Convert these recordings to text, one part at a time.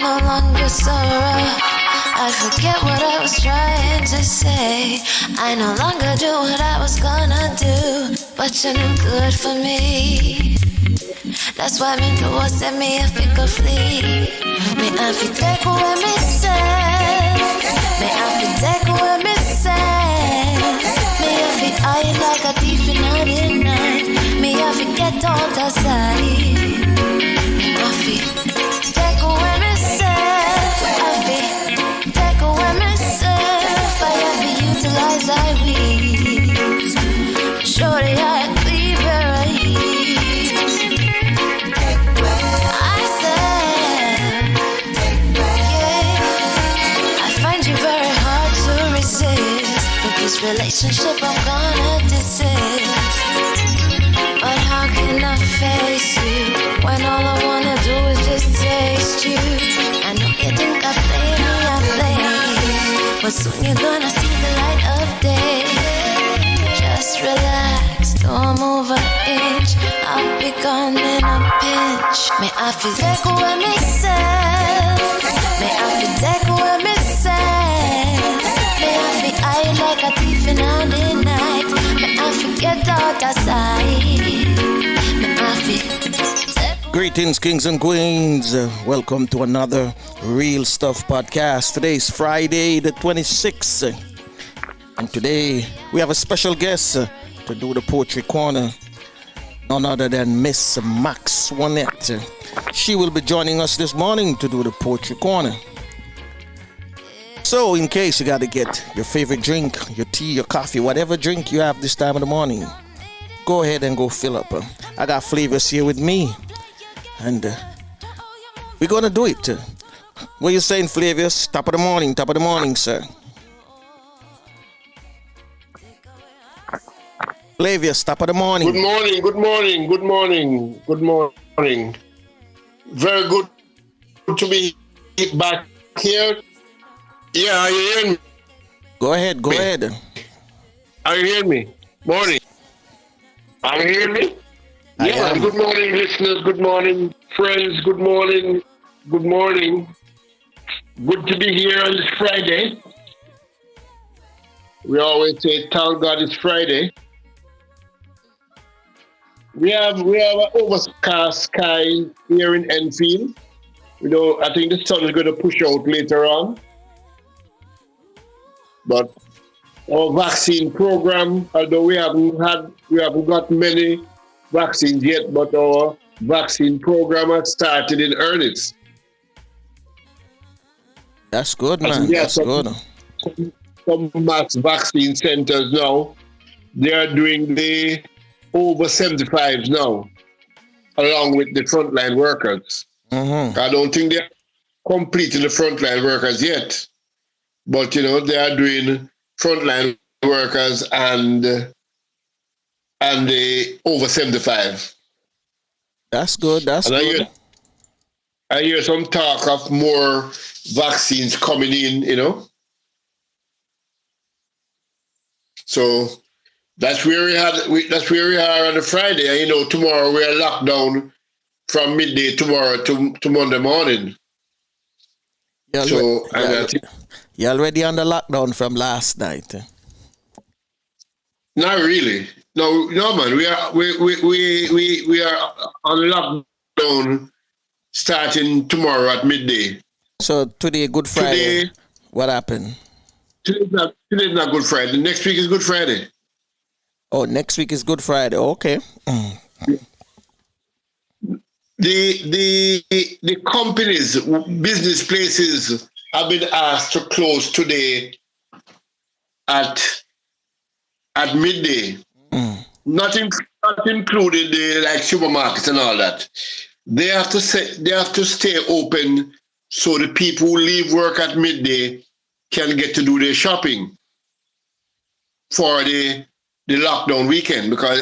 no longer sorrow. I forget what I was trying to say. I no longer do what I was gonna do, but you're no good for me. That's why me know send me if it could flee. Me have to take away me say. Me have to take away me say. Me have to hide like a thief in the night. Me have to get out of sight. Me have to take away myself. I have to take away myself. I have to utilize I weeds. Surely I leave her ease. I said, yeah, I find you very hard to resist. But this relationship I'm gonna desist. But how can I face you when all I wanna do is just taste you? I know you think I play me, I play you, but soon you're gonna see the light of day. Just relax, don't move an inch. I'll be gone in a pinch. May I feel take away myself. May I feel take away myself. May I feel hide like a thief in the night. May I forget out of sight. May I feel. Greetings, kings and queens. Welcome to another Real Stuff podcast. Today is Friday the 26th. And today we have a special guest to do the Poetry Corner. None other than Miss Maxwanette. She will be joining us this morning to do the Poetry Corner. So in case you got to get your favorite drink, your tea, your coffee, whatever drink you have this time of the morning, go ahead and go fill up. I got Flavors here with me. And we're going to do it. What are you saying, Flavius? Top of the morning, sir. Flavius, top of the morning. Good morning. Very good to be back here. Yeah, are you hearing me? Go ahead. Are you hearing me? Morning. Are you hearing me? Yeah, good morning, listeners. Good morning, friends. Good morning. Good to be here on this Friday. We always say, thank God it's Friday. We have an overcast sky here in Enfield. I think the sun is going to push out later on. But our vaccine program, although we haven't got many vaccines yet, but our vaccine program has started in earnest. That's good, man. That's good. Some mass vaccine centers now, they are doing the over 75s now, along with the frontline workers. Mm-hmm. I don't think they're completing the frontline workers yet, but they are doing frontline workers and the over 75. That's good. I hear some talk of more vaccines coming in, So that's where we are on a Friday. And, tomorrow we are locked down from midday tomorrow to Monday morning. You're already on the lockdown from last night. Not really. No, man. We are on lockdown starting tomorrow at midday. So today, Good Friday. What happened? Today's not Good Friday. Next week is Good Friday. Oh, next week is Good Friday. Okay. The companies, business places have been asked to close today at midday. Not included the supermarkets and all that. They have to stay open so the people who leave work at midday can get to do their shopping for the lockdown weekend, because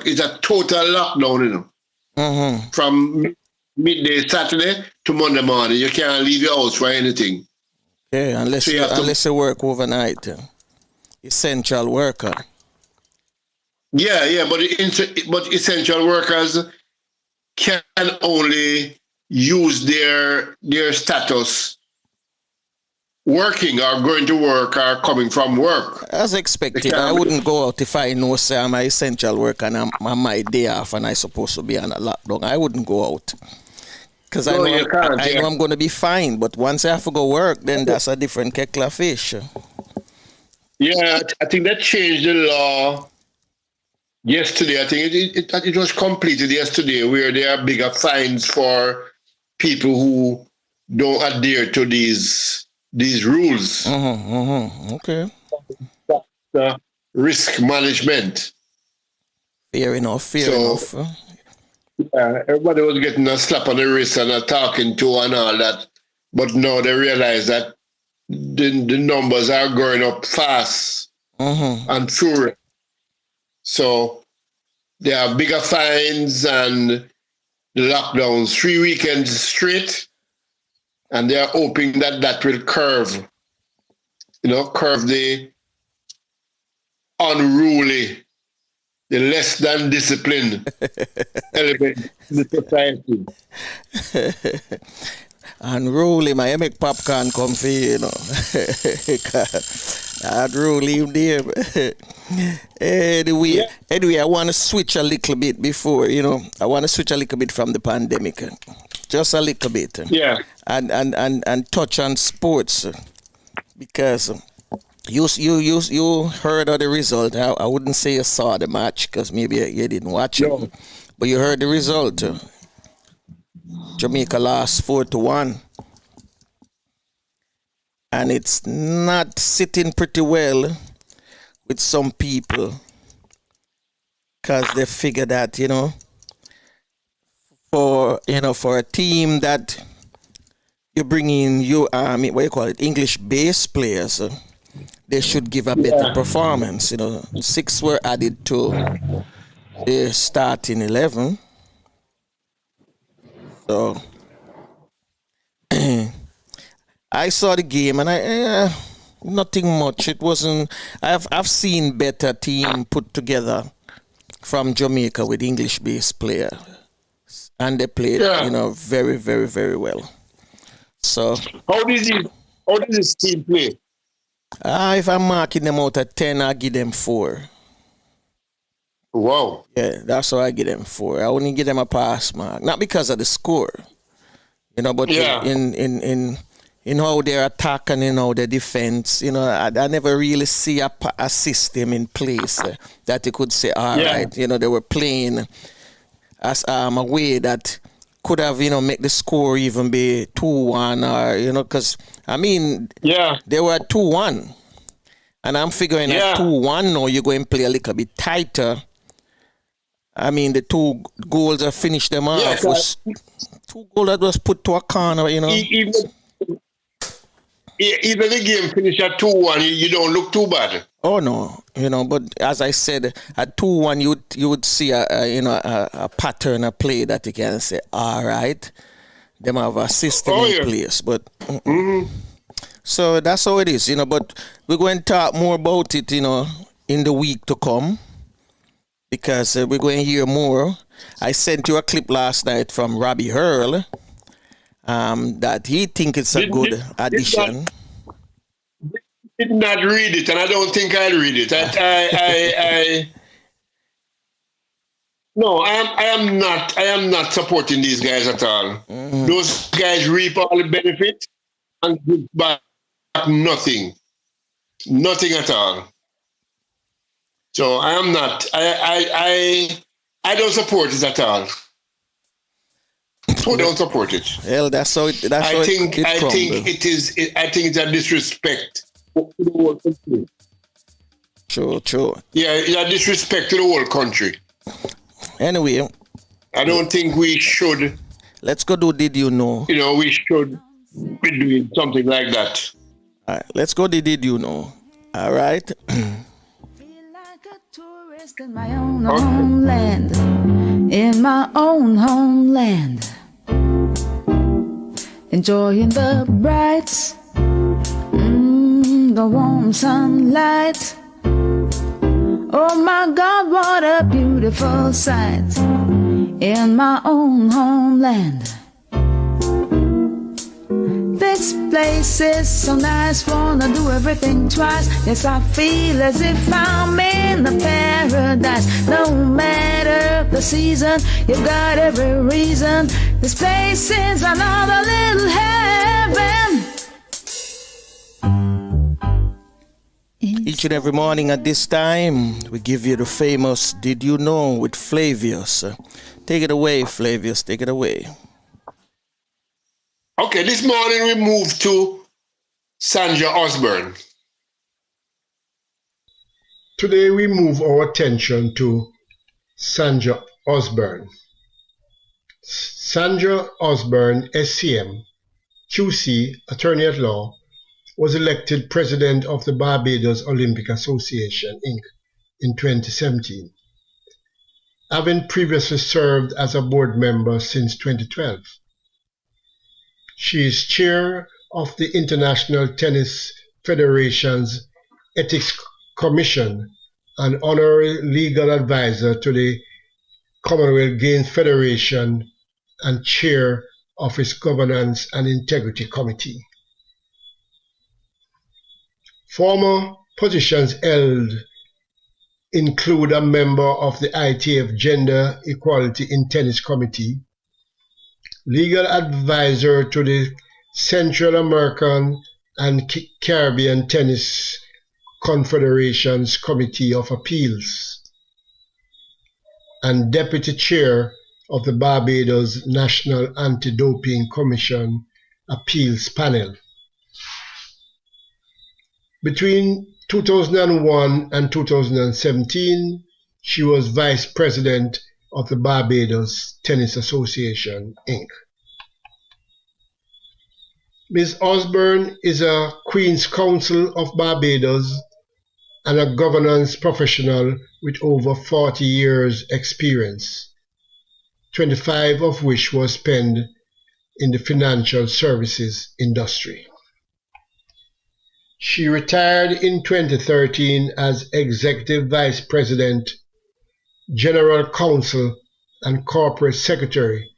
it's a total lockdown, Mm-hmm. From midday Saturday to Monday morning. You can't leave your house for anything. Okay, unless you work overnight. Essential worker. Yeah, but essential workers can only use their status working or going to work or coming from work. As expected, I wouldn't go out if I know, say, I'm an essential worker and I'm on my day off and I'm supposed to be on a lockdown. I wouldn't go out. Because I know I'm going to be fine. But once I have to go work, then that's a different kettle of fish. Yeah, I think that changed the law yesterday. I think it was completed yesterday, where there are bigger fines for people who don't adhere to these rules. Okay. Risk management. Fair enough. Enough. Yeah, everybody was getting a slap on the wrist and a talking to and all that. But now they realize that the numbers are going up fast and furious. So there are bigger fines and the lockdowns 3 weekends straight. And they are hoping that will curve the unruly, the less than disciplined element in the society. Unruly, I make popcorn come for you, Unruly him there. Anyway, I want to switch a little bit before, I want to switch a little bit from the pandemic. Just a little bit. Yeah. And touch on sports. Because you heard of the result. I wouldn't say you saw the match because maybe you didn't watch it. But you heard the result. Jamaica lost 4-1. And it's not sitting pretty well with some people. Because they figure that, for a team that you bring in English bass players, they should give a better performance. 6 were added to the starting 11. So I saw the game and nothing much. It wasn't. I've seen better team put together from Jamaica with English bass player, and they played very, very, very well. So how did this team play? If I'm marking them out at 10, I give them 4. Wow. Yeah, that's how I give them 4. I only give them a pass mark, not because of the score, but in how they attack and their defense. I never really see a system in place that you could say, all right, they were playing as a way that could have, make the score even be 2-1 or, because, they were at 2-1. And I'm figuring at 2-1 now, you're going to play a little bit tighter. The 2 goals that finished them off was 2 goals that was put to a corner, Even the game finished at 2-1, you don't look too bad. Oh no, but as I said, at 2-1 you would see a pattern of play that you can say, all right, them have a system in place. But so that's how it is, but we're going to talk more about it, in the week to come, because we're going to hear more. I sent you a clip last night from Robbie Hurl, that he think it's a good addition. Did not read it, and I don't think I'll read it. I am not supporting these guys at all. Those guys reap all the benefit and give back nothing at all. So I am not. I don't support it at all. I don't support it. Well, I think it's a disrespect to the whole country. Sure. Yeah, it's a disrespect to the whole country. Anyway, I don't think we should. Let's go do Did You Know? We should be doing something like that. All right, let's go to Did You Know? All right. Feel like a tourist in my own homeland. In my own homeland. Enjoying the bright, the warm sunlight. Oh my God, what a beautiful sight. In my own homeland. This place is so nice, wanna do everything twice. Yes, I feel as if I'm in a paradise. No matter the season, you've got every reason. This place is another little heaven. Each and every morning at this time, we give you the famous Did You Know with Flavius. Take it away, Flavius, take it away. Okay, this morning we move to Sandra Osborne. Today we move our attention to Sandra Osborne. Sandra Osborne, SCM, QC, Attorney at Law, was elected President of the Barbados Olympic Association, Inc. in 2017, having previously served as a board member since 2012. She is chair of the International Tennis Federation's Ethics Commission and honorary legal advisor to the Commonwealth Games Federation and chair of its Governance and Integrity Committee. Former positions held include a member of the ITF Gender Equality in Tennis Committee, legal advisor to the Central American and Caribbean Tennis Confederation's Committee of Appeals, and deputy chair of the Barbados National Anti-Doping Commission Appeals Panel. Between 2001 and 2017, she was vice president of the Barbados Tennis Association, Inc. Ms. Osborne is a Queen's Counsel of Barbados and a governance professional with over 40 years' experience, 25 of which was spent in the financial services industry. She retired in 2013 as Executive Vice President, General Counsel, and Corporate Secretary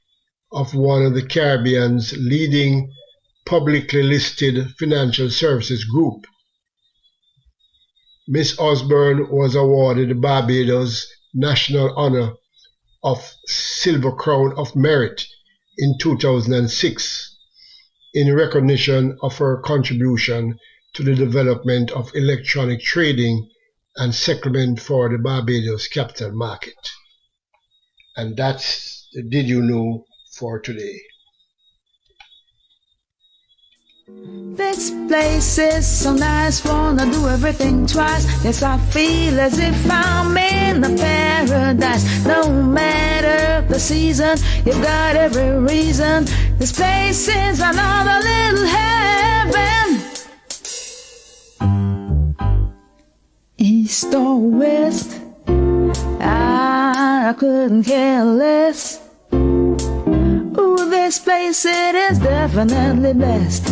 of one of the Caribbean's leading publicly listed financial services group. Ms. Osborne was awarded the Barbados National Honor of Silver Crown of Merit in 2006 in recognition of her contribution to the development of electronic trading and settlement for the Barbados capital market. And that's the Did You Know for today. This place is so nice, wanna do everything twice. Yes, I feel as if I'm in a paradise. No matter the season, you've got every reason. This place is another little heaven. East or west, I couldn't care less. Ooh, this place, it is definitely blessed.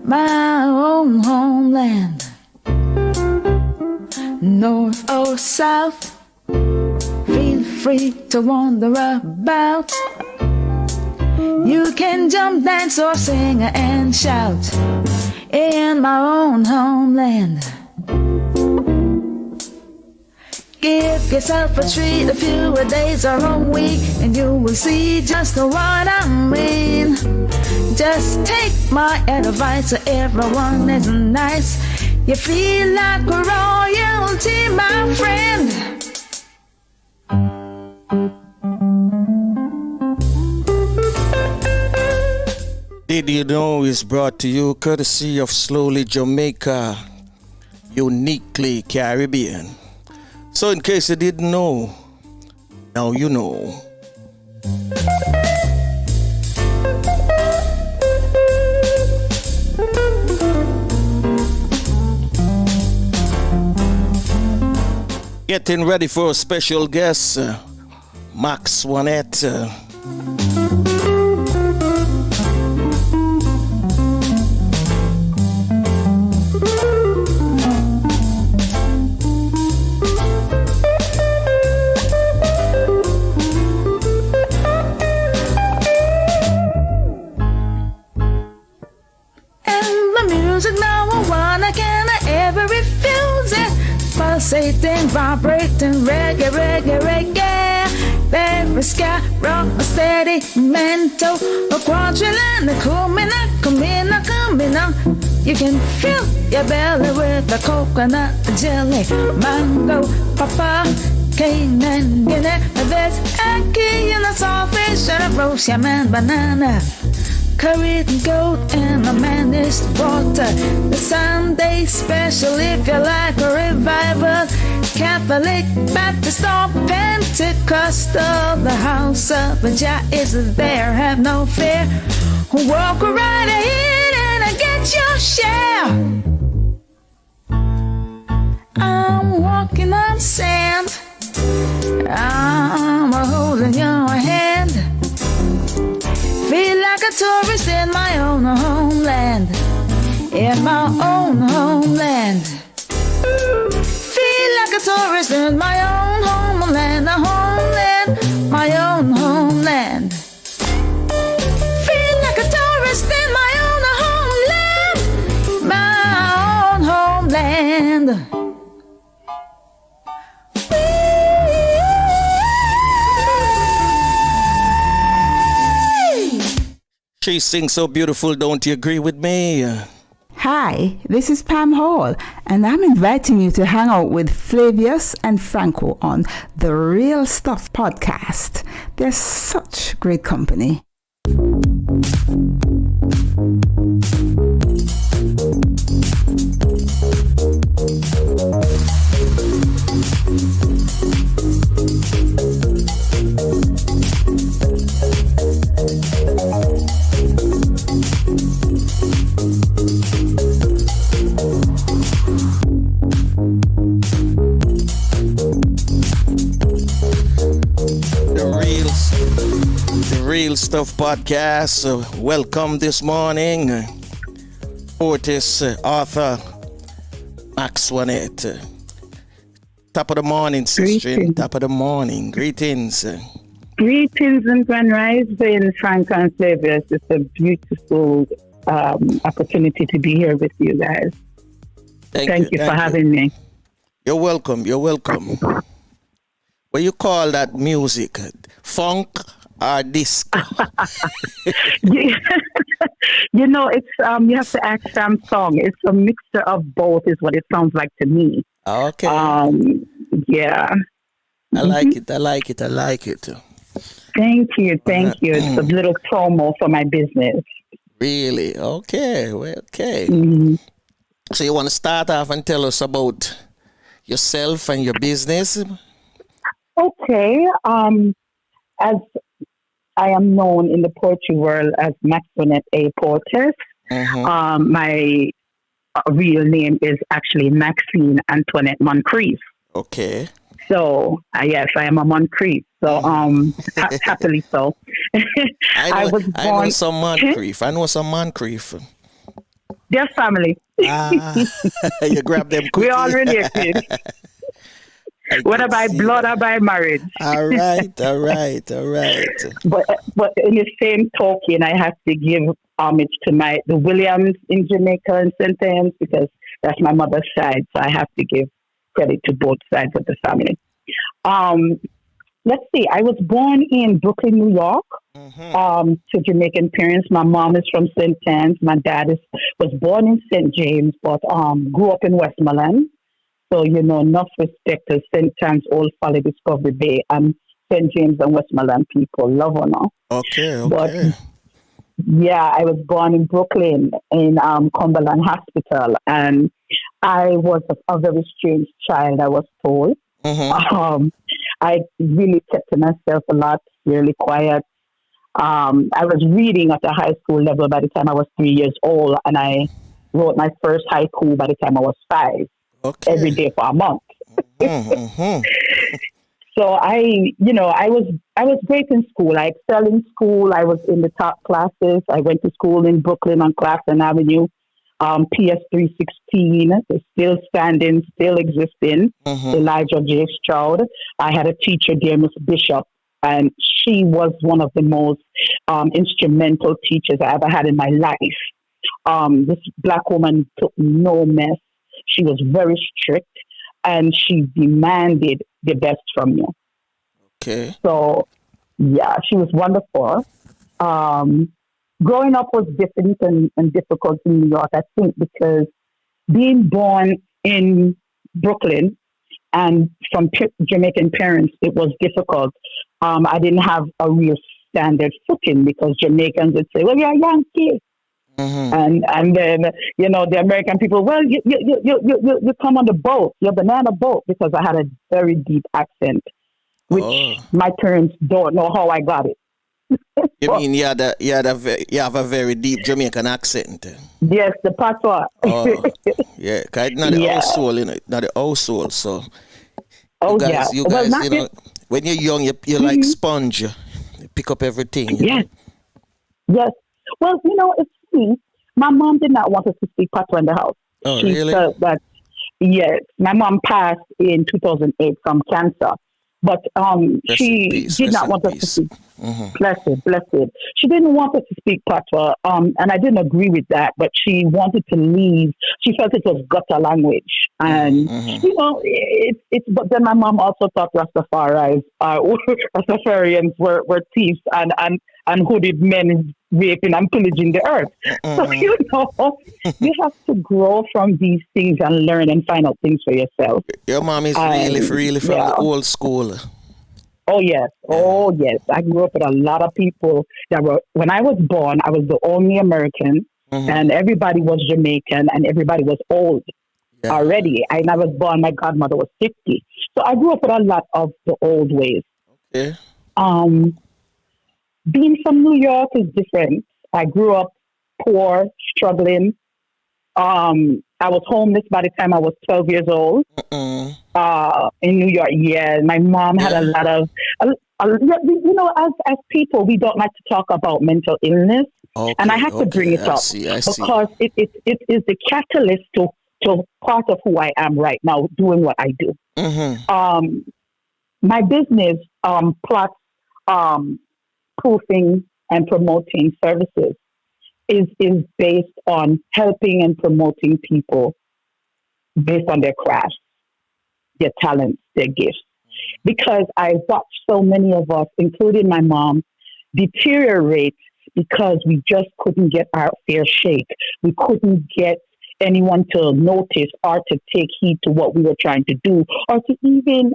My own homeland. North or south, feel free to wander about. You can jump, dance, or sing and shout in my own homeland. Give yourself a treat, a few days or a week, and you will see just what I mean. Just take my advice, so everyone is nice. You feel like royalty, my friend. Did You Know is brought to you courtesy of Slowly Jamaica, uniquely Caribbean. So in case you didn't know, now you know. Getting ready for a special guest, Maxwanette. music, no one can ever refuse it. Pulsating, vibrating, reggae, reggae, reggae. Very sky, rock, steady, mental, a quadrillion, coming up. You can fill your belly with the coconut jelly, mango, papa, cane and guinea. There's ackee in the saltfish and a roast yam and banana. Curried goat and a managed water. The Sunday special if you like a revival. Catholic, Baptist or Pentecostal. The house of Jah is there, have no fear. Walk right ahead and get your share. I'm walking on sand. I'm holding your hand. Feel like a tourist in my own homeland. In my own homeland. Feel like a tourist in my own homeland. A homeland, my own homeland. Feel like a tourist in my own homeland. My own homeland. She sings so beautiful, don't you agree with me? Hi, this is Pam Hall, and I'm inviting you to hang out with Flavius and Franco on the Real Stuff podcast. They're such great company. The Real Stuff podcast. Welcome this morning, poetess, author, Maxwanette. Top of the morning, sister. Greetings. Top of the morning. Greetings. Greetings and grand rising, Frank and Flavius. It's a beautiful opportunity to be here with you guys. Thank you for having me. You're welcome. You're welcome. What you call that music? Funk or disco? You know, it's you have to ask Sam Song. It's a mixture of both, is what it sounds like to me. Okay. Yeah. I like it. I like it. I like it. Thank you. Thank you. It's a little promo for my business. Really? Okay. Well, okay. Mm-hmm. So you want to start off and tell us about yourself and your business? Okay. As I am known in the poetry world as Maxwanette A Poetesses. Mm-hmm. My real name is actually Maxine Antoinette Moncrieffe. Okay. So, yes, I am a Moncrieffe. So, happily so. I know some Moncrieffe. I know some Moncrieffe. Their family. You grab them quickly. We all related. Whether by blood or by marriage. All right. But in the same token, I have to give homage to the Williams in Jamaica and St. Anne's, because that's my mother's side. So I have to give credit to both sides of the family. Let's see. I was born in Brooklyn, New York, to Jamaican parents. My mom is from St. Anne's. My dad was born in St. James, but grew up in Westmoreland. So, you know, enough respect to St. Anne's, Old Folly, Discovery Bay, and St. James and Westmoreland people. Love or no? Okay. But, yeah, I was born in Brooklyn in Cumberland Hospital, and I was a very strange child, I was told. I really kept to myself a lot, really quiet. I was reading at a high school level by the time I was 3 years old, and I wrote my first haiku by the time I was 5. Okay. Every day for a month. So I was great in school. I excelled in school. I was in the top classes. I went to school in Brooklyn on Clafton Avenue. PS 316 is still standing, still existing. Elijah J. Stroud. I had a teacher there, Miss Bishop, and she was one of the most instrumental teachers I ever had in my life. This black woman took no mess. She was very strict, and she demanded the best from you. Okay. So, yeah, she was wonderful. Growing up was different and difficult in New York, I think, because being born in Brooklyn and from Jamaican parents, it was difficult. I didn't have a real standard footing because Jamaicans would say, well, you're a Yankee. And then, the American people, well, you come on the boat, your banana boat, because I had a very deep accent, which my parents don't know how I got it. You mean you have a very deep Jamaican accent? Yes, the patois. Yeah, because it's not the old soul, not the old soul. So, you guys, when you're young, you're like sponge. You pick up everything. Yes. Yes. Well, it's me. My mom did not want us to speak patois in the house. Oh, she really? felt that, yes, my mom passed in 2008 from cancer. But she did not want us to speak. Blessed. She didn't want us to speak patois, and I didn't agree with that. But she wanted to leave. She felt it was gutter language, and it's. But then my mom also thought Rastafarians were thieves and hooded men raping and pillaging the earth. So you have to grow from these things and learn and find out things for yourself. Your mom is really from the old school. Oh yes. I grew up with a lot of people that were. When I was born, I was the only American, and everybody was Jamaican, and everybody was old already. And I was born. My godmother was 50, so I grew up with a lot of the old ways. Okay. Being from New York is different. I grew up poor, struggling. I was homeless by the time I was 12 years old. In New York, my mom had a lot of, as people, we don't like to talk about mental illness, and I have to bring it up because it is the catalyst to part of who I am right now, doing what I do. My business, P.L.O.T Proofing and Promoting Services, is based on helping and promoting people based on their crafts, their talents, their gifts. Because I watched so many of us, including my mom, deteriorate because we just couldn't get our fair shake. We couldn't get anyone to notice or to take heed to what we were trying to do or to even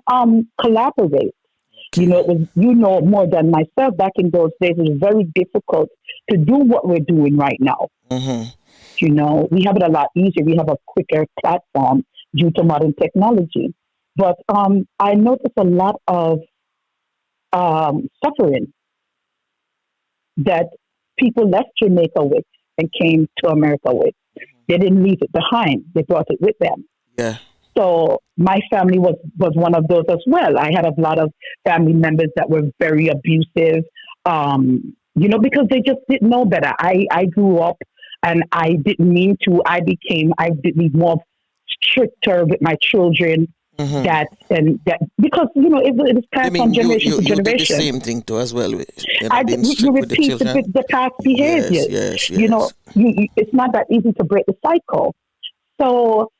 collaborate. It was, more than myself, back in those days, it was very difficult to do what we're doing right now. We have it a lot easier. We have a quicker platform due to modern technology. But I noticed a lot of suffering that people left Jamaica with and came to America with. They didn't leave it behind. They brought it with them. Yeah. So my family was one of those as well. I had a lot of family members that were very abusive, because they just didn't know better. I grew up and I didn't mean to. I did be more stricter with my children. That because it was passed from generation to generation. You did the same thing too as well. You repeat the past behaviors. Yes. It's not that easy to break the cycle. So.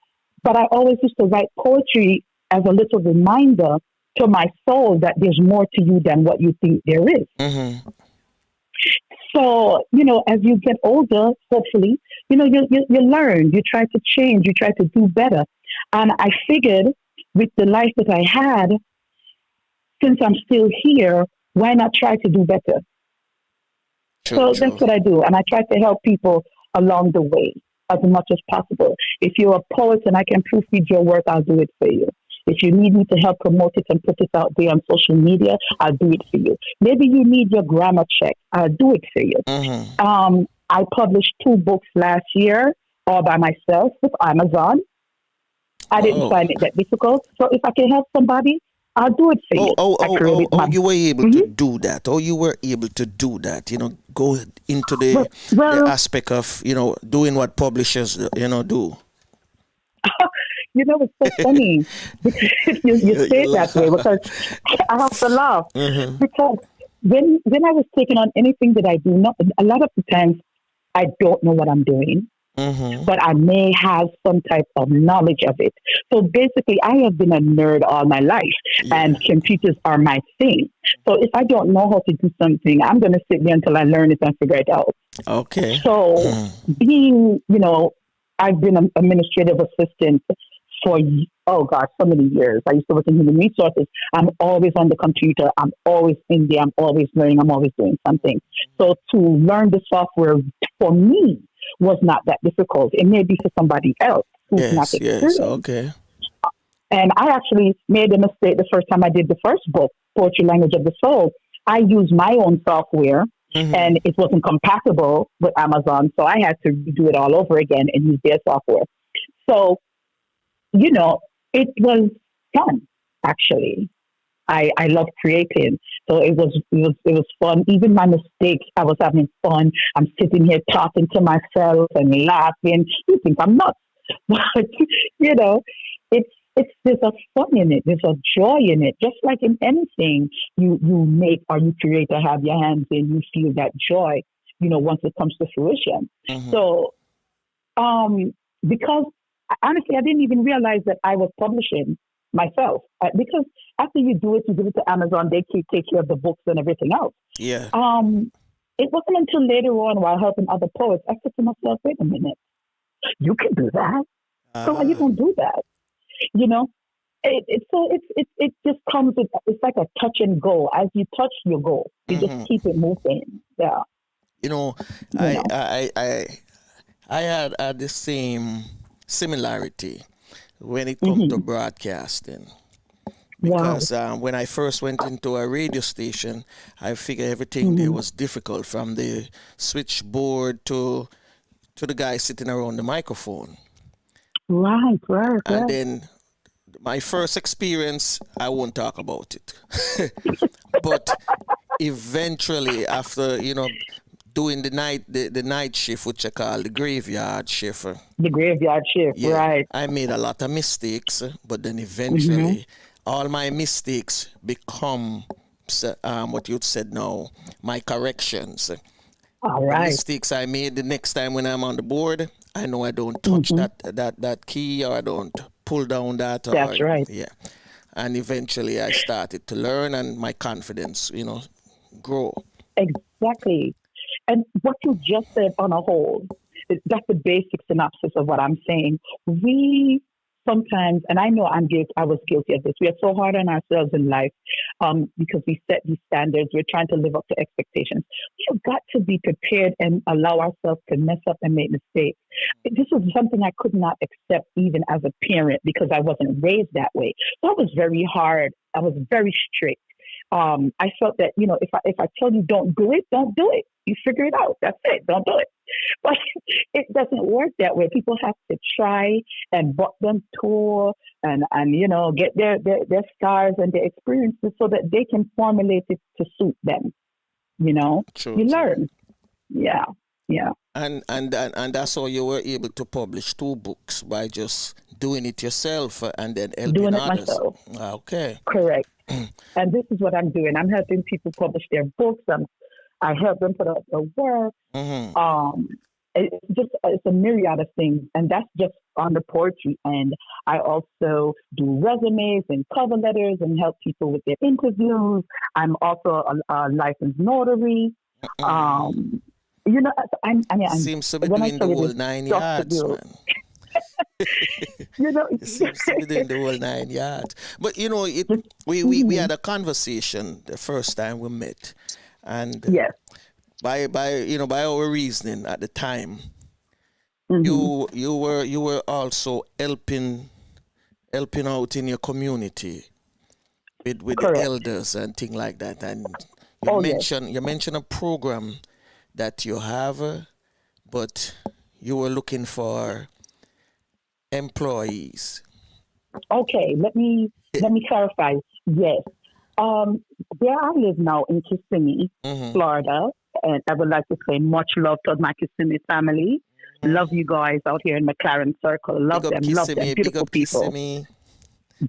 But I always used to write poetry as a little reminder to my soul that there's more to you than what you think there is. So, as you get older, hopefully, you learn, you try to change, you try to do better. And I figured with the life that I had, since I'm still here, why not try to do better? That's what I do. And I try to help people along the way as much as possible. If you're a poet and I can proofread your work, I'll do it for you. If you need me to help promote it and put it out there on social media, I'll do it for you. Maybe you need your grammar check, I'll do it for you. I published 2 books last year all by myself with Amazon. I didn't find it that difficult. So if I can help somebody, I'll do it for you. You were able to do that. You were able to do that. Go into the aspect of, doing what publishers, do. It's so funny because you say it that way because I have to laugh. Because when I was taking on anything that I do, a lot of the times I don't know what I'm doing, but I may have some type of knowledge of it. So basically, I have been a nerd all my life, and computers are my thing. So if I don't know how to do something, I'm going to sit there until I learn it and figure it out. Okay. So being, I've been an administrative assistant for, so many years. I used to work in human resources. I'm always on the computer. I'm always in there. I'm always learning. I'm always doing something. So to learn the software for me was not that difficult. It may be for somebody else who's not experienced. Okay. And I actually made a mistake the first time I did the first book, Poetry Language of the Soul. I used my own software and it wasn't compatible with Amazon. So I had to do it all over again and use their software. So, it was fun, actually. I love creating. So it was fun. Even my mistakes, I was having fun. I'm sitting here talking to myself and laughing. You think I'm nuts. But, there's a fun in it. There's a joy in it. Just like in anything you make or you create or have your hands in, you feel that joy, once it comes to fruition. So, because honestly, I didn't even realize that I was publishing myself because after you do it, you give it to Amazon, they take care of the books and everything else. Yeah. It wasn't until later on while helping other poets, I said to myself, wait a minute, you can do that. So why you don't do that? It just comes with, it's like a touch and go. As you touch, you go. You just keep it moving. Yeah. I had the same similarity when it comes to broadcasting. Because when I first went into a radio station, I figured everything there was difficult, from the switchboard to the guy sitting around the microphone. Right. And then my first experience, I won't talk about it. But eventually, after, doing the night shift, which I call the graveyard shift. The graveyard shift, right. I made a lot of mistakes, but then eventually all my mistakes become what you said now, my corrections. All right. The mistakes I made the next time when I'm on the board, I know I don't touch that key, or I don't pull down that. That's right. Yeah. And eventually I started to learn, and my confidence, grow. Exactly. And what you just said on a whole, that's the basic synopsis of what I'm saying. We sometimes, and I know I was guilty of this, we are so hard on ourselves in life because we set these standards. We're trying to live up to expectations. We've got to be prepared and allow ourselves to mess up and make mistakes. This was something I could not accept even as a parent because I wasn't raised that way. So I was very hard. I was very strict. I felt that, if I tell you don't do it, don't do it. You figure it out. That's it. Don't do it. But it doesn't work that way. People have to try and buck them tour and get their scars and their experiences so that they can formulate it to suit them. True, you learn. Yeah. And that's how you were able to publish 2 books, by just doing it yourself and then helping doing it others. Myself. Okay. Correct. And this is what I'm doing. I'm helping people publish their books. I help them put out their work. It's a myriad of things, and that's just on the poetry. And I also do resumes and cover letters and help people with their interviews. I'm also a licensed notary. Seems to be doing the whole 9 yards, man. It seems to be doing the whole 9 yards. But we had a conversation the first time we met, and by our reasoning at the time, you were also helping out in your community with the elders and things like that. And you mentioned a program that you have, but you were looking for employees. Okay, let me clarify. Yes. Where I live now in Kissimmee, Florida, and I would like to say much love to my Kissimmee family. Love you guys out here in McLaren Circle. Love them. Beautiful people.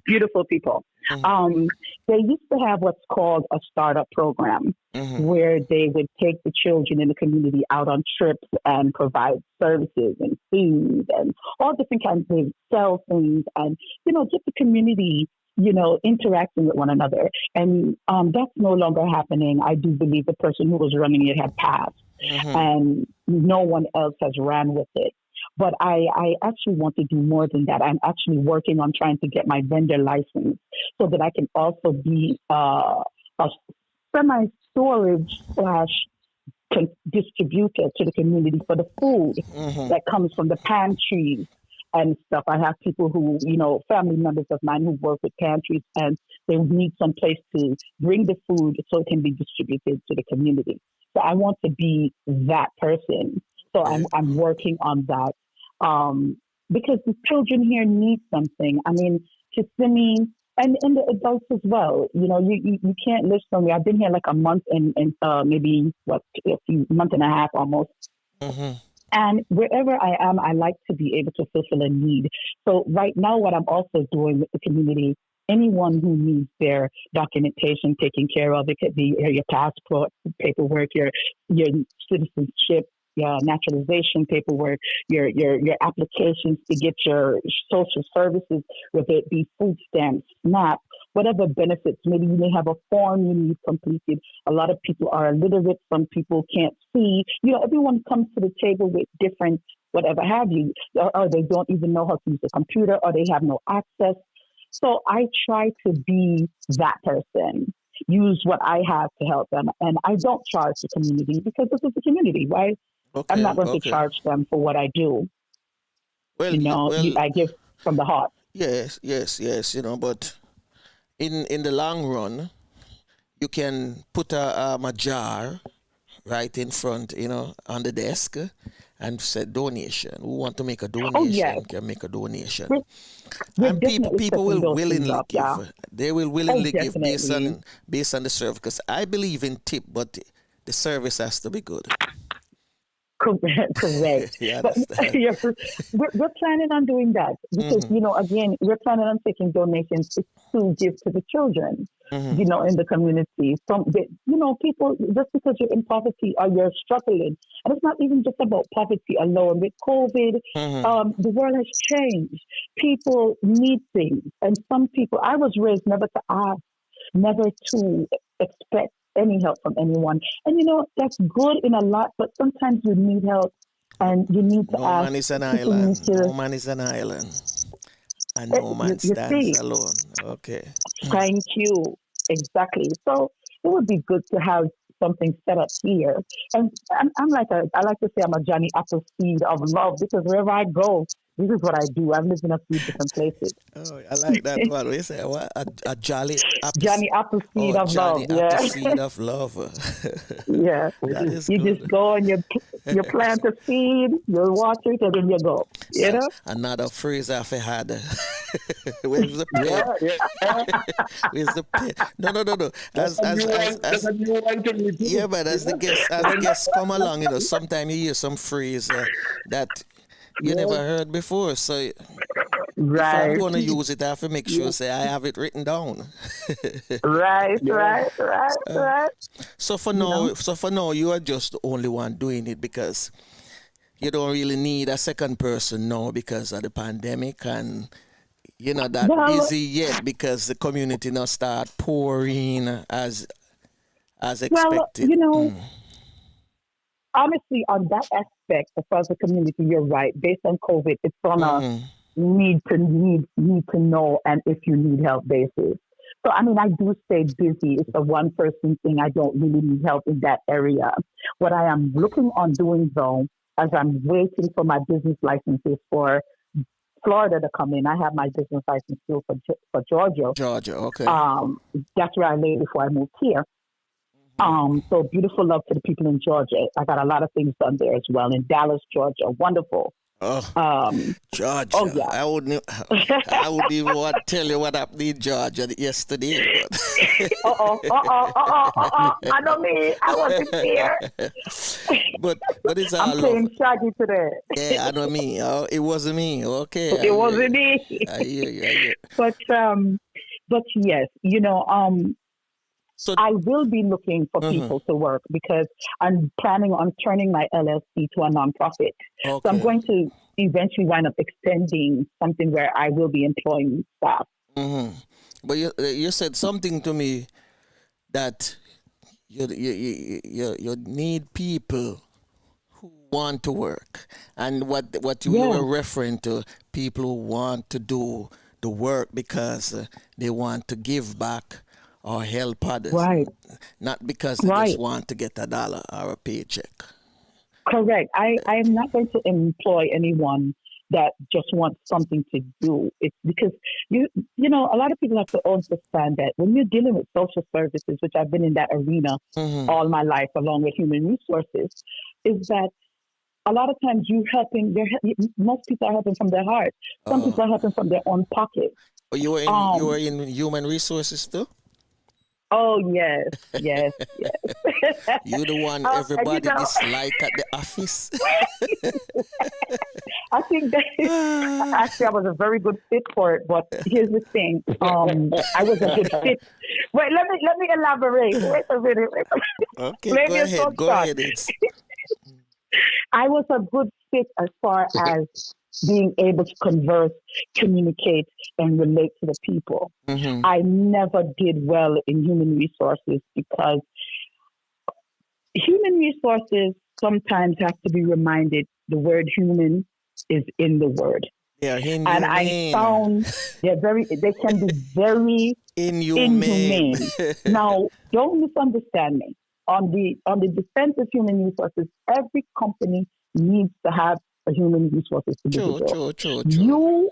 Beautiful people. They used to have what's called a startup program where they would take the children in the community out on trips and provide services and food and all different kinds of sell things and, just the community, interacting with one another. And that's no longer happening. I do believe the person who was running it had passed and no one else has ran with it. But I actually want to do more than that. I'm actually working on trying to get my vendor license so that I can also be a semi-storage / distributor to the community for the food that comes from the pantries and stuff. I have people who, family members of mine who work with pantries and they need some place to bring the food so it can be distributed to the community. So I want to be that person. So I'm working on that because the children here need something. I mean, Kissimmee and the adults as well. You can't live somewhere. I've been here like a month and maybe a month and a half almost. And wherever I am, I like to be able to fulfill a need. So right now, what I'm also doing with the community, anyone who needs their documentation taken care of, it could be your passport paperwork, your citizenship, your naturalization paperwork, your applications to get your social services, whether it be food stamps, SNAP, whatever benefits. Maybe you may have a form you need completed. A lot of people are illiterate. Some people can't see. Everyone comes to the table with different whatever have you, or they don't even know how to use a computer, or they have no access. So I try to be that person, use what I have to help them. And I don't charge the community because this is the community, right? Okay, I'm not going to charge them for what I do. I give from the heart. Yes, but in the long run, you can put a jar right in front, on the desk and say donation. Who want to make a donation can make a donation. And people will willingly give. They will willingly give based on the service. Because I believe in tip, but the service has to be good. Correct. Yeah, we're planning on doing that because, again, we're planning on taking donations to give to the children, in the community. People, just because you're in poverty or you're struggling, and it's not even just about poverty alone. With COVID, the world has changed. People need things. And some people, I was raised never to ask, never to expect any help from anyone. And that's good in a lot, but sometimes you need help and you need to ask. Man is an island. No man is an island. And no man stands alone. Okay. Thank you. Exactly. So it would be good to have something set up here. And I like to say I'm a Johnny Appleseed of love because wherever I go, this is what I do. I've lived in a few different places. Oh, I like that one. We say what? A Johnny Appleseed of Johnny love. Appleseed of love. Yeah. You just go and you plant a seed, you water it, and then you go. Another phrase I've had. Where's the pen? Where's the pen? No. But as the guests come along, sometimes you hear some phrase that you never heard before. So if I'm going to use it, I have to make sure I have it written down. Right. So for now, you are just the only one doing it because you don't really need a second person now because of the pandemic, and you're not that busy yet because the community now start pouring as expected. Honestly, on that aspect, as far as the community, you're right. Based on COVID, it's on a need to know and if you need help basis. So, I do stay busy. It's a one-person thing. I don't really need help in that area. What I am looking on doing, though, as I'm waiting for my business licenses for Florida to come in, I have my business license still for Georgia. Georgia, okay. That's where I lay before I moved here. So beautiful love to the people in Georgia. I got a lot of things done there as well. In Dallas, Georgia. Wonderful. Georgia. Oh, yeah. I wouldn't even want to tell you what happened in Georgia yesterday. I know me. I wasn't here. But it's all I'm playing Shaggy today. Yeah, I know me. Oh, it wasn't me. Okay. It wasn't me. I hear you. But But yes, So, I will be looking for mhm, people to work because I'm planning on turning my LLC to a nonprofit. So I'm okay. going to eventually wind up extending something where I will be employing staff. Hmm. But you said something to me that you need people who want to work, and you Yeah, were referring to people who want to do the work because they want to give back or help others, right, not because they just right. want to get a dollar or a paycheck. Correct. I am not going to employ anyone that just wants something to do. It's because a lot of people have to understand that when you're dealing with social services, which I've been in that arena Hmm. all my life, along with human resources, is that a lot of times most people are helping from their heart. Some Uh, people are helping from their own pocket. you were Um. in human resources too. Oh yes, yes, yes. You the one And everybody dislike at the office. I think that actually I was a very good fit for it. But here's the thing: I was a good fit. Wait, let me elaborate. Wait a minute. Wait a minute. Okay, Maybe it's so go short. ahead. It's I was a good fit as far as being able to converse, communicate, and relate to the people. mm-hmm. I never did well in human resources because human resources sometimes have to be reminded the word human is in the word. They are And I inhumane. found they can be very Inhumane. inhumane. Now, don't misunderstand me. On the defense of human resources, every company needs to have a human resources True, individual. true, true, true.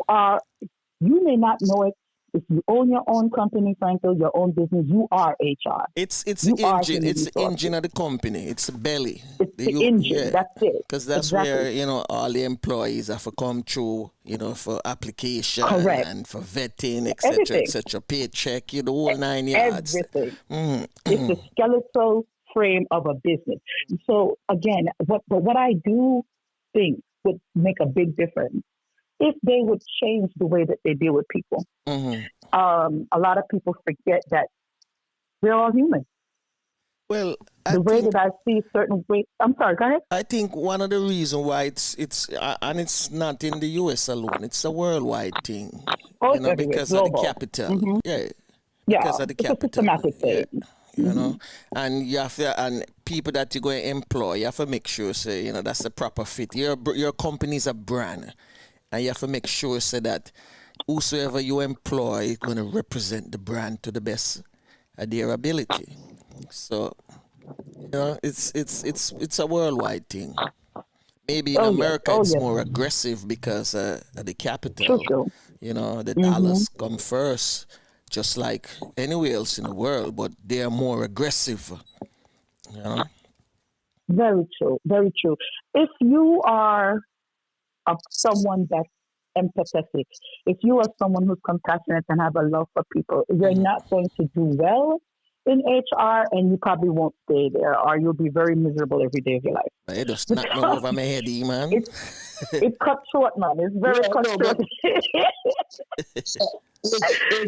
You may not know it. If you own your own company, Franco, your own business, you are HR. It's the You are engine. human It's the engine resources. of the company. It's the belly. It's the engine. Yeah, That's it. because that's Exactly. where all the employees have to come through. For application Correct. and for vetting, etc., Everything. etc. Paycheck, the whole 9 yards. Everything. It's Mm-hmm. the skeletal frame of a business. So again, what I do think would make a big difference if they would change the way that they deal with people. Mm-hmm. A lot of people forget that we're all human. Well, I The way think that I see certain ways. I'm sorry. Go ahead. I think one of the reasons why and it's not in the U.S. alone. It's a worldwide thing. Oh, it's everywhere. Because of the Global. capital. Hmm. Yeah, Yeah, because of the it's a capital. systematic Yeah, thing. Hmm. and you have to, and people that you're going to employ, you have to make sure say that's the proper fit. Your company is a brand, and you have to make sure say that whosoever you employ is going to represent the brand to the best of their ability. So it's a worldwide thing. Maybe in Oh yes. America Oh it's yes. more aggressive because of the True. capital. True. The Hmm. dollars come first, just like anywhere else in the world, but they are more aggressive. You know. Very true. Very true. If you are someone that's empathetic, if you are someone who's compassionate and have a love for people, you're Mhm. not going to do well in HR, and you probably won't stay there, or you'll be very miserable every day of your life It just knocked me because over my head, man. it's it cuts short, man. It's very Yeah, cut no, short. but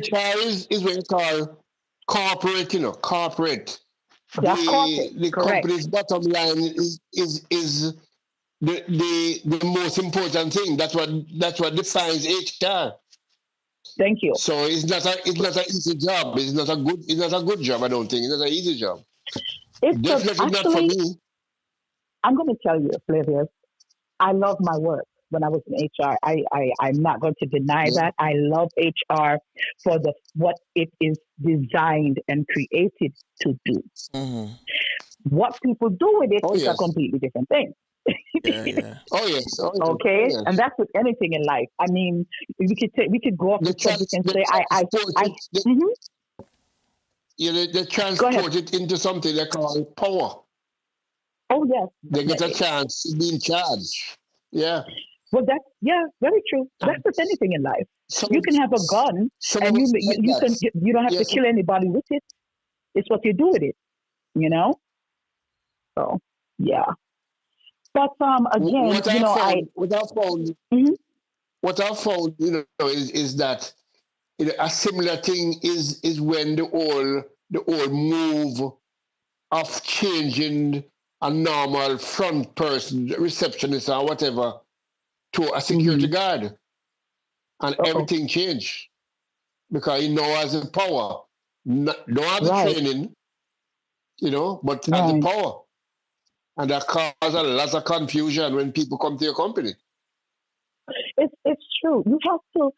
HR is what you call corporate, corporate. That's corporate, The correct? company's bottom line is the most important thing. That's what defines HR. Thank you. So it's not an easy job. It's not a good job. I don't think it's not an easy job. Definitely not for Actually, me. I'm going to tell you, Flavia, I love my work when I was in HR. I'm not going to deny Yeah. that. I love HR for what it is designed and created to do. Hmm. What people do with it Oh is a yes. completely different thing. Yeah, yeah. Oh yes. Oh yes. Oh Okay, and yes. that's with anything in life. I mean, we could go off The the subject trans and the say transport I it the, mhm. they Go ahead. transport it into something they call power. Oh yes, They get a definitely. chance to be in charge. Yeah. Well, that's very true. That's with anything in life. Some You of can have a gun some of and us like that. you don't have to Yes. kill anybody with it. It's what you do with it, you know. So yeah, but again, What I found, mhm. is that a similar thing is when the whole move of changing a normal front person, receptionist or whatever, to a security guard. And everything changed. Because he now has the power. Don't have the training, but has the power. And that causes a lot of confusion when people come to your company. It's true. You have to,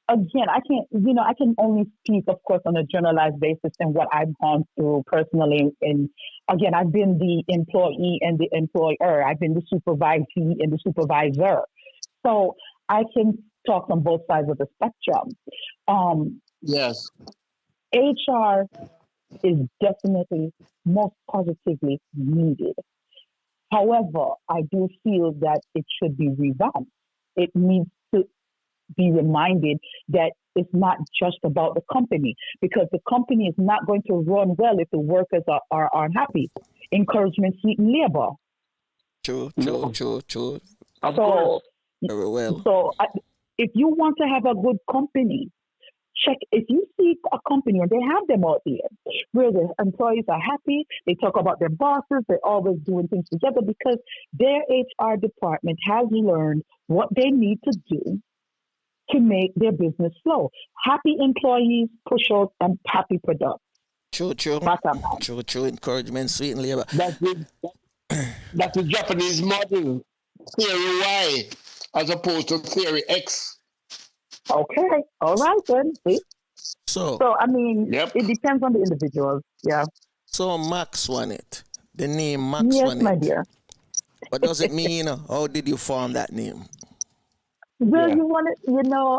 again, I can only speak, of course, on a generalized basis and what I've gone through personally. And again, I've been the employee and the employer. I've been the supervisee and the supervisor. So I can talk on both sides of the spectrum. Yes. HR is definitely most positively needed. However, I do feel that it should be revamped. It needs to be reminded that it's not just about the company, because the company is not going to run well if the workers are unhappy. Encouragement sweeten labor. True. So, very well. So if you want to have a good company, check. If you see a company, and they have them out there, where the employees are happy, they talk about their bosses, they're always doing things together because their HR department has learned what they need to do to make their business flow. Happy employees push out and happy products. True. Encouragement, sweet labor. That's the Japanese model, theory Y, as opposed to theory X. Okay, all right then. See? So I mean, it depends on the individuals. Yeah. So Maxwanette, the name Maxwanette. Yes, my dear. What does it mean? How did you form that name? Well,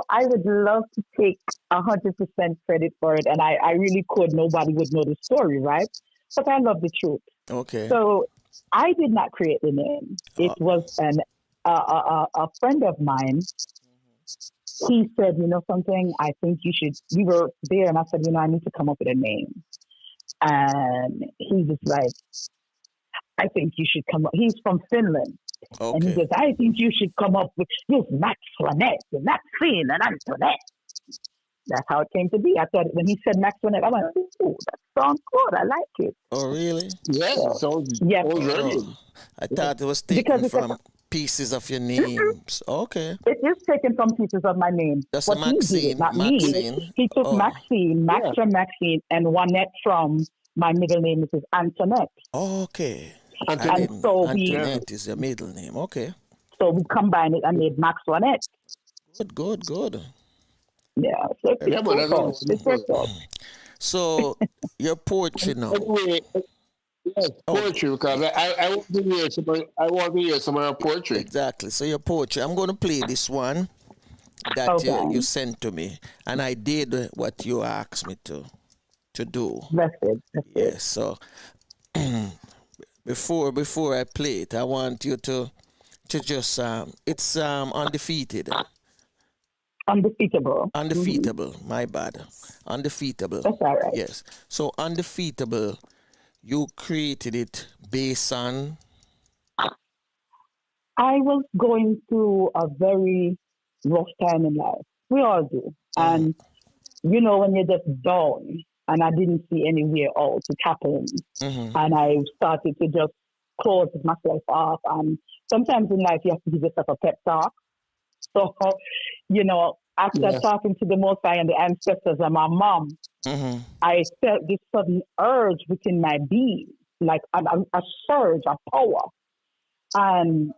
I would love to take 100% credit for it, and I really could. Nobody would know the story, right? But I love the truth. Okay. So I did not create the name. It was a friend of mine. He said, something, I think you should, we were there, and I said, I need to come up with a name. And he was like, I think you should come up. He's from Finland. Okay. And he says, I think you should come up with Maxwanette and Maxine and Antoinette. That's how it came to be. I thought when he said Maxwanette, I went, oh, that sounds good. I like it. Oh, really? Yes. Yes. I thought it was taken from pieces of your names. Okay. It is taken from pieces of my name. That's what Maxine. He did, not Maxine. Me. He took Maxine, Max from Maxine, and Wanette from my middle name, which is Antoinette. Okay. Antoinette is your middle name. Okay. So we combined it and made Maxwanette. Good. Yeah. So your poetry now. Yes, poetry, because I want to hear some of your poetry. Exactly. So your poetry. I'm going to play this one that you sent to me, and I did what you asked me to do. That's it. Yes. So before I play it, I want you to just it's undefeated. Undefeatable. Undefeatable. My bad. Undefeatable. That's all right. Yes. So undefeatable. You created it based on? I was going through a very rough time in life. We all do. And, when you're just down, and I didn't see anywhere else to tap in. And I started to just close myself off. And sometimes in life, you have to give yourself a pep talk. So, after talking to the Most High and the ancestors and my mom, I felt this sudden urge within my being, like a surge of power. And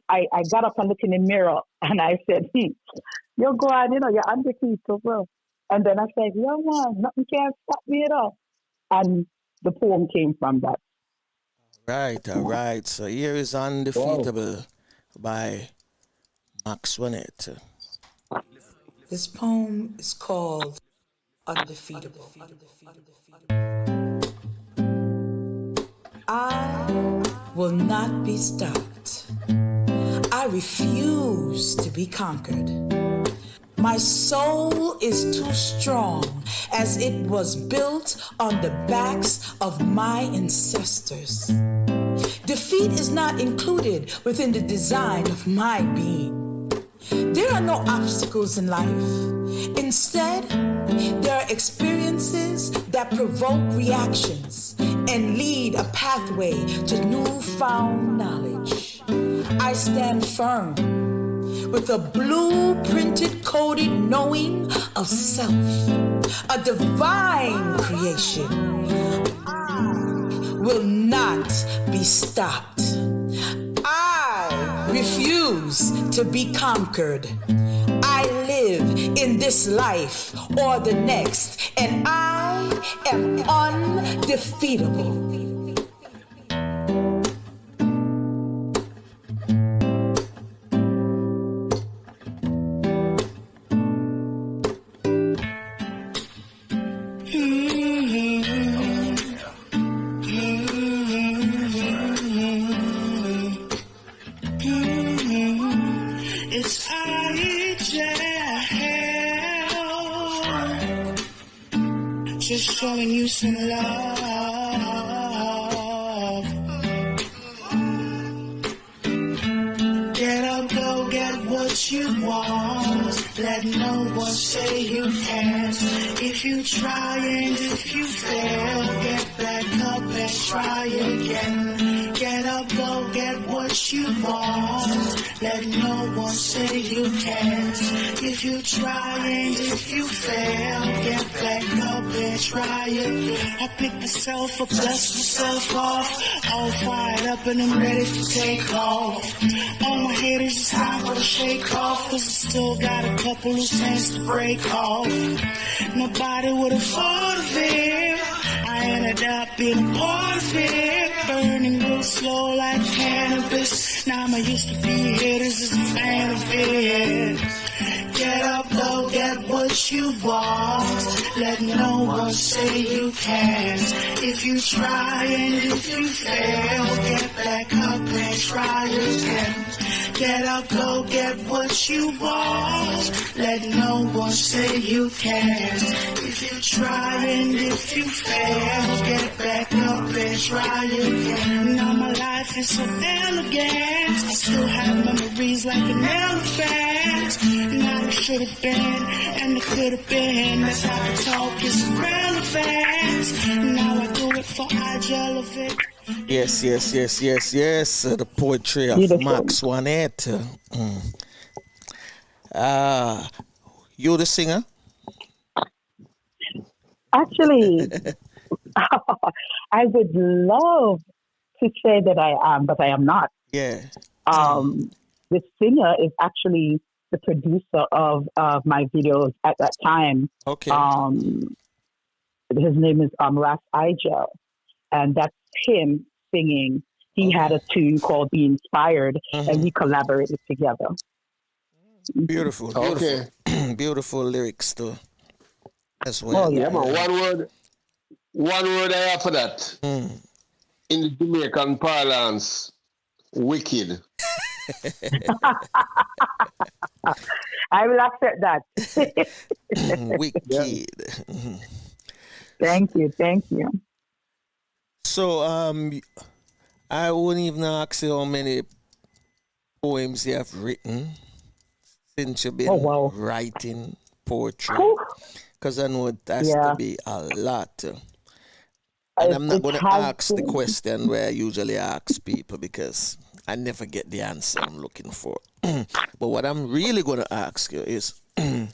I got up and looked in the mirror and I said, you're going, you're undefeatable. And then I said, yeah, man, nothing can stop me at all. And the poem came from that. All right. So here is Undefeatable by Maxwanette. This poem is called Undefeatable. I will not be stopped. I refuse to be conquered. My soul is too strong, as it was built on the backs of my ancestors. Defeat is not included within the design of my being. There are no obstacles in life. Instead, there are experiences that provoke reactions and lead a pathway to newfound knowledge. I stand firm with a blueprinted coded knowing of self, a divine creation. I will not be stopped. I refuse to be conquered. I live in this life or the next, and I am undefeatable. It's just showing you some love. Get up, go get what you want. Let no one say you can't. If you try and if you fail, get back up and try again. Get up, go get what you want. Let no one say you can't. If you try and if you fail, get back up and try again. I pick myself up, dust myself off, all fired up and I'm ready to take off. All my haters, it's time for the shake off, cause I still got a couple loose ends to break off. Nobody would have thought of it. I ended up being a part of it, burning real slow like cannabis. Now I'm used to be haters is a fan of it. Get up, go get what you want. Let no one say you can't. If you try and if you fail, get back up and try again. Get up, go get what you want. Let no one say you can't. If you try and if you fail, get back up and try again. Now my life is so elegant. I still have memories like an elephant. Now it should have been and it could have been. That's how the talk is irrelevant. Now I do it for Ideal. Yes. The poetry of Maxwanette. You the singer? Actually, I would love to say that I am, but I am not. Yeah. The singer is actually the producer of my videos at that time. Okay. His name is Ras Igel, and that's him singing. He had a tune called Be Inspired, and we collaborated together. Beautiful. Okay. Beautiful lyrics too, as well. Oh, yeah. Yeah, man. One word I have for that. In the Jamaican parlance, wicked. I will accept that. Wicked. Thank you. So, I wouldn't even ask you how many poems you have written since you've been writing poetry, because I know it has to be a lot. And I'm not going to ask the question where I usually ask people because I never get the answer I'm looking for. But what I'm really going to ask you is, on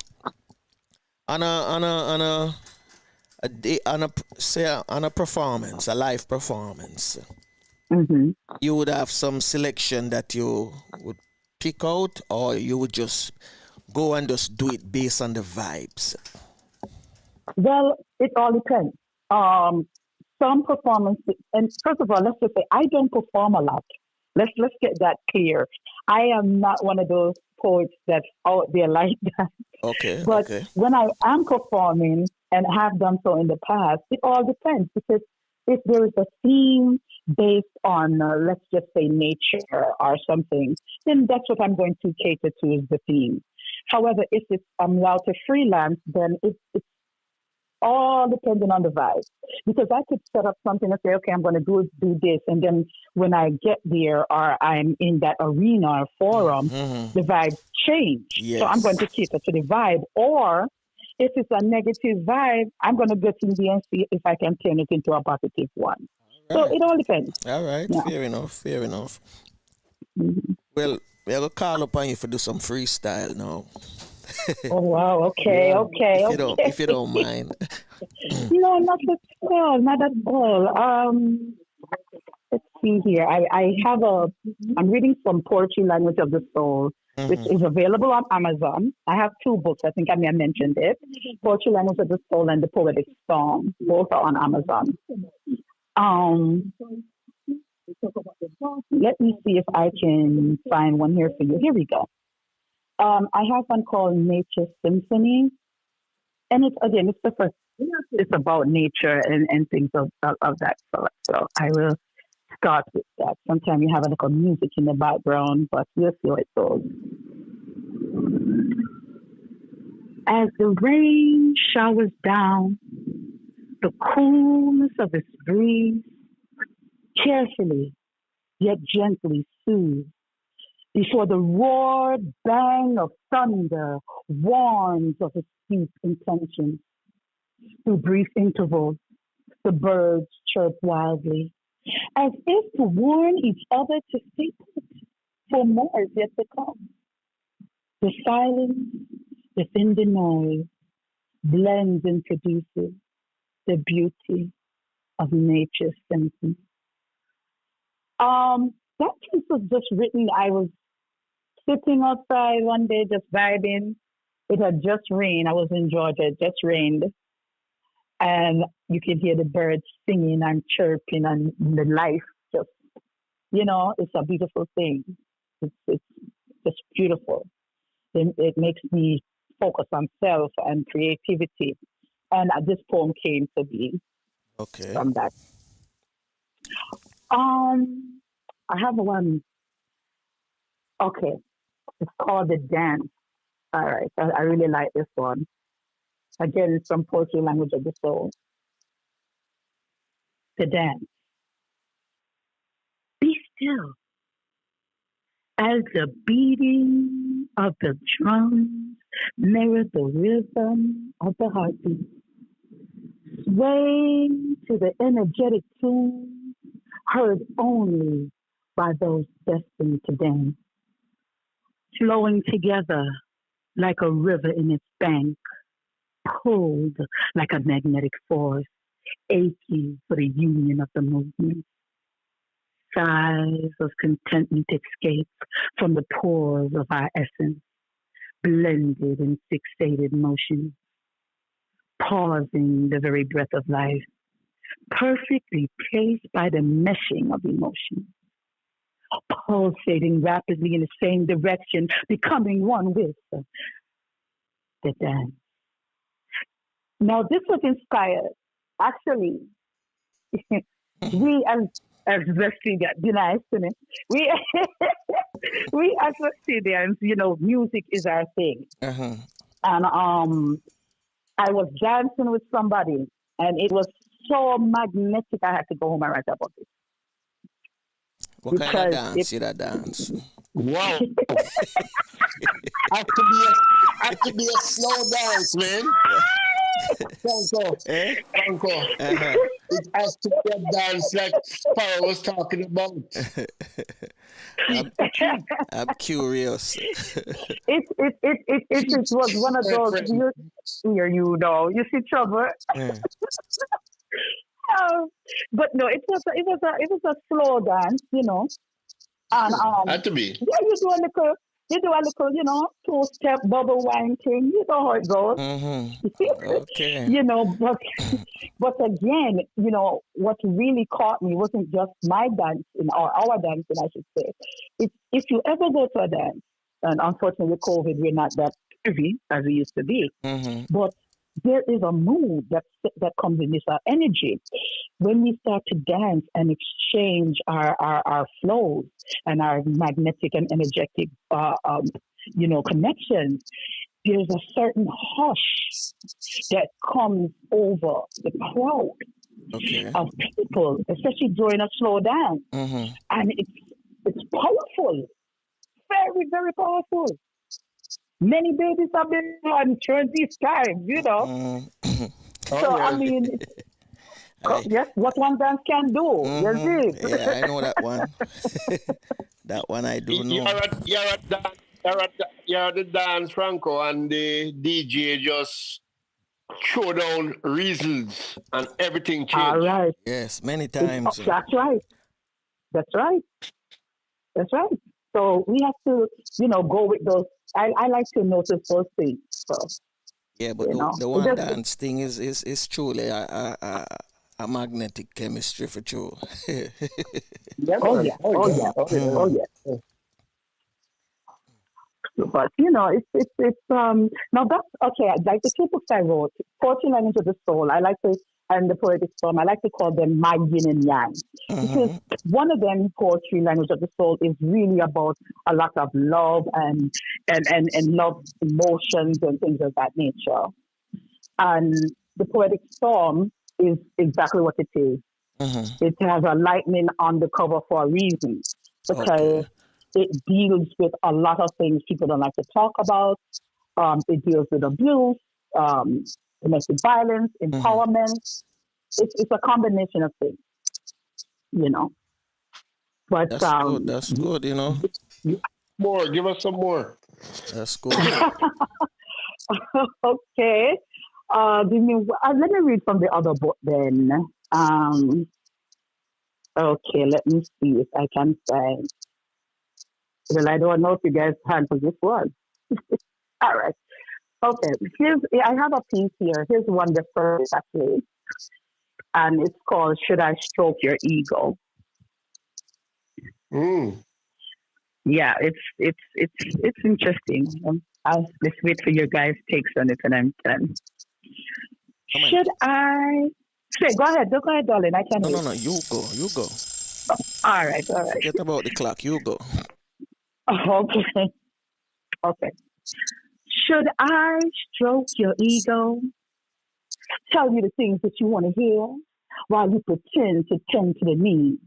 a performance, a live performance, you would have some selection that you would pick out, or you would just go and just do it based on the vibes? Well, it all depends. Some performances, and first of all, let's just say I don't perform a lot. Let's get that clear. I am not one of those poets that's out there like that. Okay. But when I am performing and have done so in the past, it all depends, because if there is a theme based on, let's just say, nature or something, then that's what I'm going to cater to is the theme. However, if I'm allowed to freelance, then it's all depending on the vibe. Because I could set up something and say, okay, I'm going to do this. And then when I get there or I'm in that arena or forum, the vibes change. Yes. So I'm going to cater to the vibe. Or if it's a negative vibe, I'm going to get in there and see if I can turn it into a positive one. So it all depends. All right. Yeah. Fair enough. Well, we're going to call upon you for do some freestyle now. Oh, wow. Okay. If you don't mind. No, not at all. Let's see here. I'm reading from Poetry Language of the Soul, which is available on Amazon. I have two books. I think I may have mentioned it. Poetry Language of the Soul and the Poetic Storm. Both are on Amazon. Let me see if I can find one here for you. Here we go. I have one called Nature Symphony. And it's about nature and things of that sort. So I will start with that. Sometimes you have a little music in the background, but we'll see how it goes. As the rain showers down, the coolness of its breeze carefully yet gently soothes before the roared bang of thunder warns of its deep intentions. Through brief intervals, the birds chirp wildly, as if to warn each other to stay put, for more is yet to come. The silence within the noise blends and produces the beauty of nature's symphony. That piece was just written. I was sitting outside one day just vibing. It had just rained. I was in Georgia. It just rained. And you can hear the birds singing and chirping and the life just, it's a beautiful thing. It's just beautiful. It makes me focus on self and creativity. And this poem came to be from that. I have one. Okay. It's called The Dance. All right. I really like this one. Again, it's from Poetry Language of the Soul. The Dance. Be still as the beating of the drums mirror the rhythm of the heartbeat. Sway to the energetic tune heard only by those destined to dance. Flowing together like a river in its bank, pulled like a magnetic force, aching for the union of the movement. Sighs of contentment escape from the pores of our essence, blended in fixated motion, pausing the very breath of life, perfectly placed by the meshing of emotion, pulsating rapidly in the same direction, becoming one with the dance. Now, this was inspired. Actually, we as West Indians, nice to me. We as West Indians, music is our thing. Uh-huh. And I was dancing with somebody, and it was so magnetic. I had to go home and write about it. What kind of dance did I dance? Wow. Have to be a slow dance, man. Franco. It has to be a dance like Sparrow was talking about. I'm curious. It was one of those. You see trouble. But no, it was a slow dance, And Had to be. Yeah, you do a little, 2-step bubble wine thing. You know how it goes. Mm-hmm. Okay. But again, what really caught me wasn't just my dancing or our dancing, I should say. It's if you ever go to a dance, and unfortunately with COVID, we're not that privy as we used to be. Mm-hmm. But there is a mood that comes in this energy when we start to dance and exchange our flows and our magnetic and energetic connections. there's a certain hush that comes over the crowd of people, especially during a slow dance. And it's powerful. Very, very powerful. Many babies have been born during these times, you know. I mean, yes, what one dance can do. You see? Yeah, I know that one. That one I do know. You're at the dance, Franco, and the DJ just throw down reasons and everything changed. All right. Yes, many times. That's right. That's right. That's right. So we have to, go with those. I like to notice those things. So, yeah, but the one dance thing is truly a magnetic chemistry for sure. Oh yeah. But now that's okay. Like the two books I wrote, Poetry Language of the Soul, and the Poetic Storm, I like to call them my yin and yang. Because one of them, Poetry Language of the Soul, is really about a lot of love and love emotions and things of that nature. And the Poetic Storm is exactly what it is. It has a lightning on the cover for a reason, because it deals with a lot of things people don't like to talk about. It deals with abuse, domestic violence, empowerment. It's a combination of things, But that's good, More, give us some more. That's good. Okay. Let me read from the other book then. Okay, let me see if I can find. Well, I don't know if you guys had for this one. All right. Okay. I have a piece here. Here's one the first actually. And it's called Should I Stroke Your Ego? Yeah, it's interesting. Let's wait for your guys' takes on it and I'm done. Should I say go ahead, darling. I can No, you go. All right. Forget about the clock, you go. Okay. Should I stroke your ego? Tell you the things that you want to hear while you pretend to tend to the needs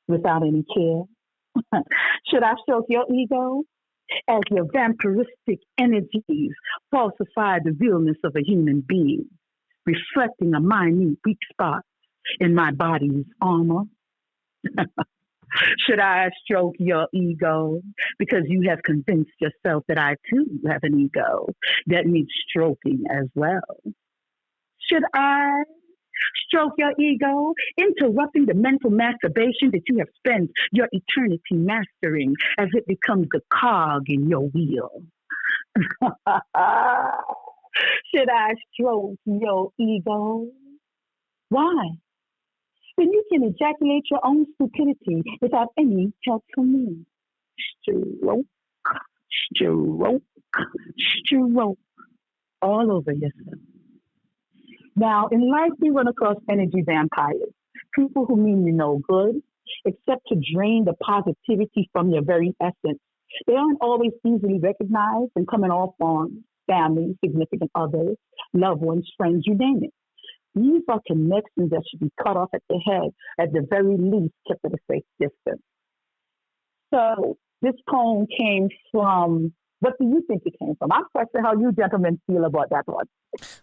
without any care? Should I stroke your ego as your vampiristic energies falsify the realness of a human being, reflecting a minute weak spot in my body's armor? Should I stroke your ego because you have convinced yourself that I too have an ego that needs stroking as well? Should I stroke your ego, interrupting the mental masturbation that you have spent your eternity mastering as it becomes the cog in your wheel? Should I stroke your ego? Why? When you can ejaculate your own stupidity without any help from me. Stroke all over yourself. Now, in life, we run across energy vampires, people who mean you no good, except to drain the positivity from your very essence. They aren't always easily recognized and come in all forms: family, significant others, loved ones, friends, you name it. These are connections that should be cut off at the head, at the very least, kept at a safe distance. So this poem came from, what do you think it came from? I'm questioning how you gentlemen feel about that one.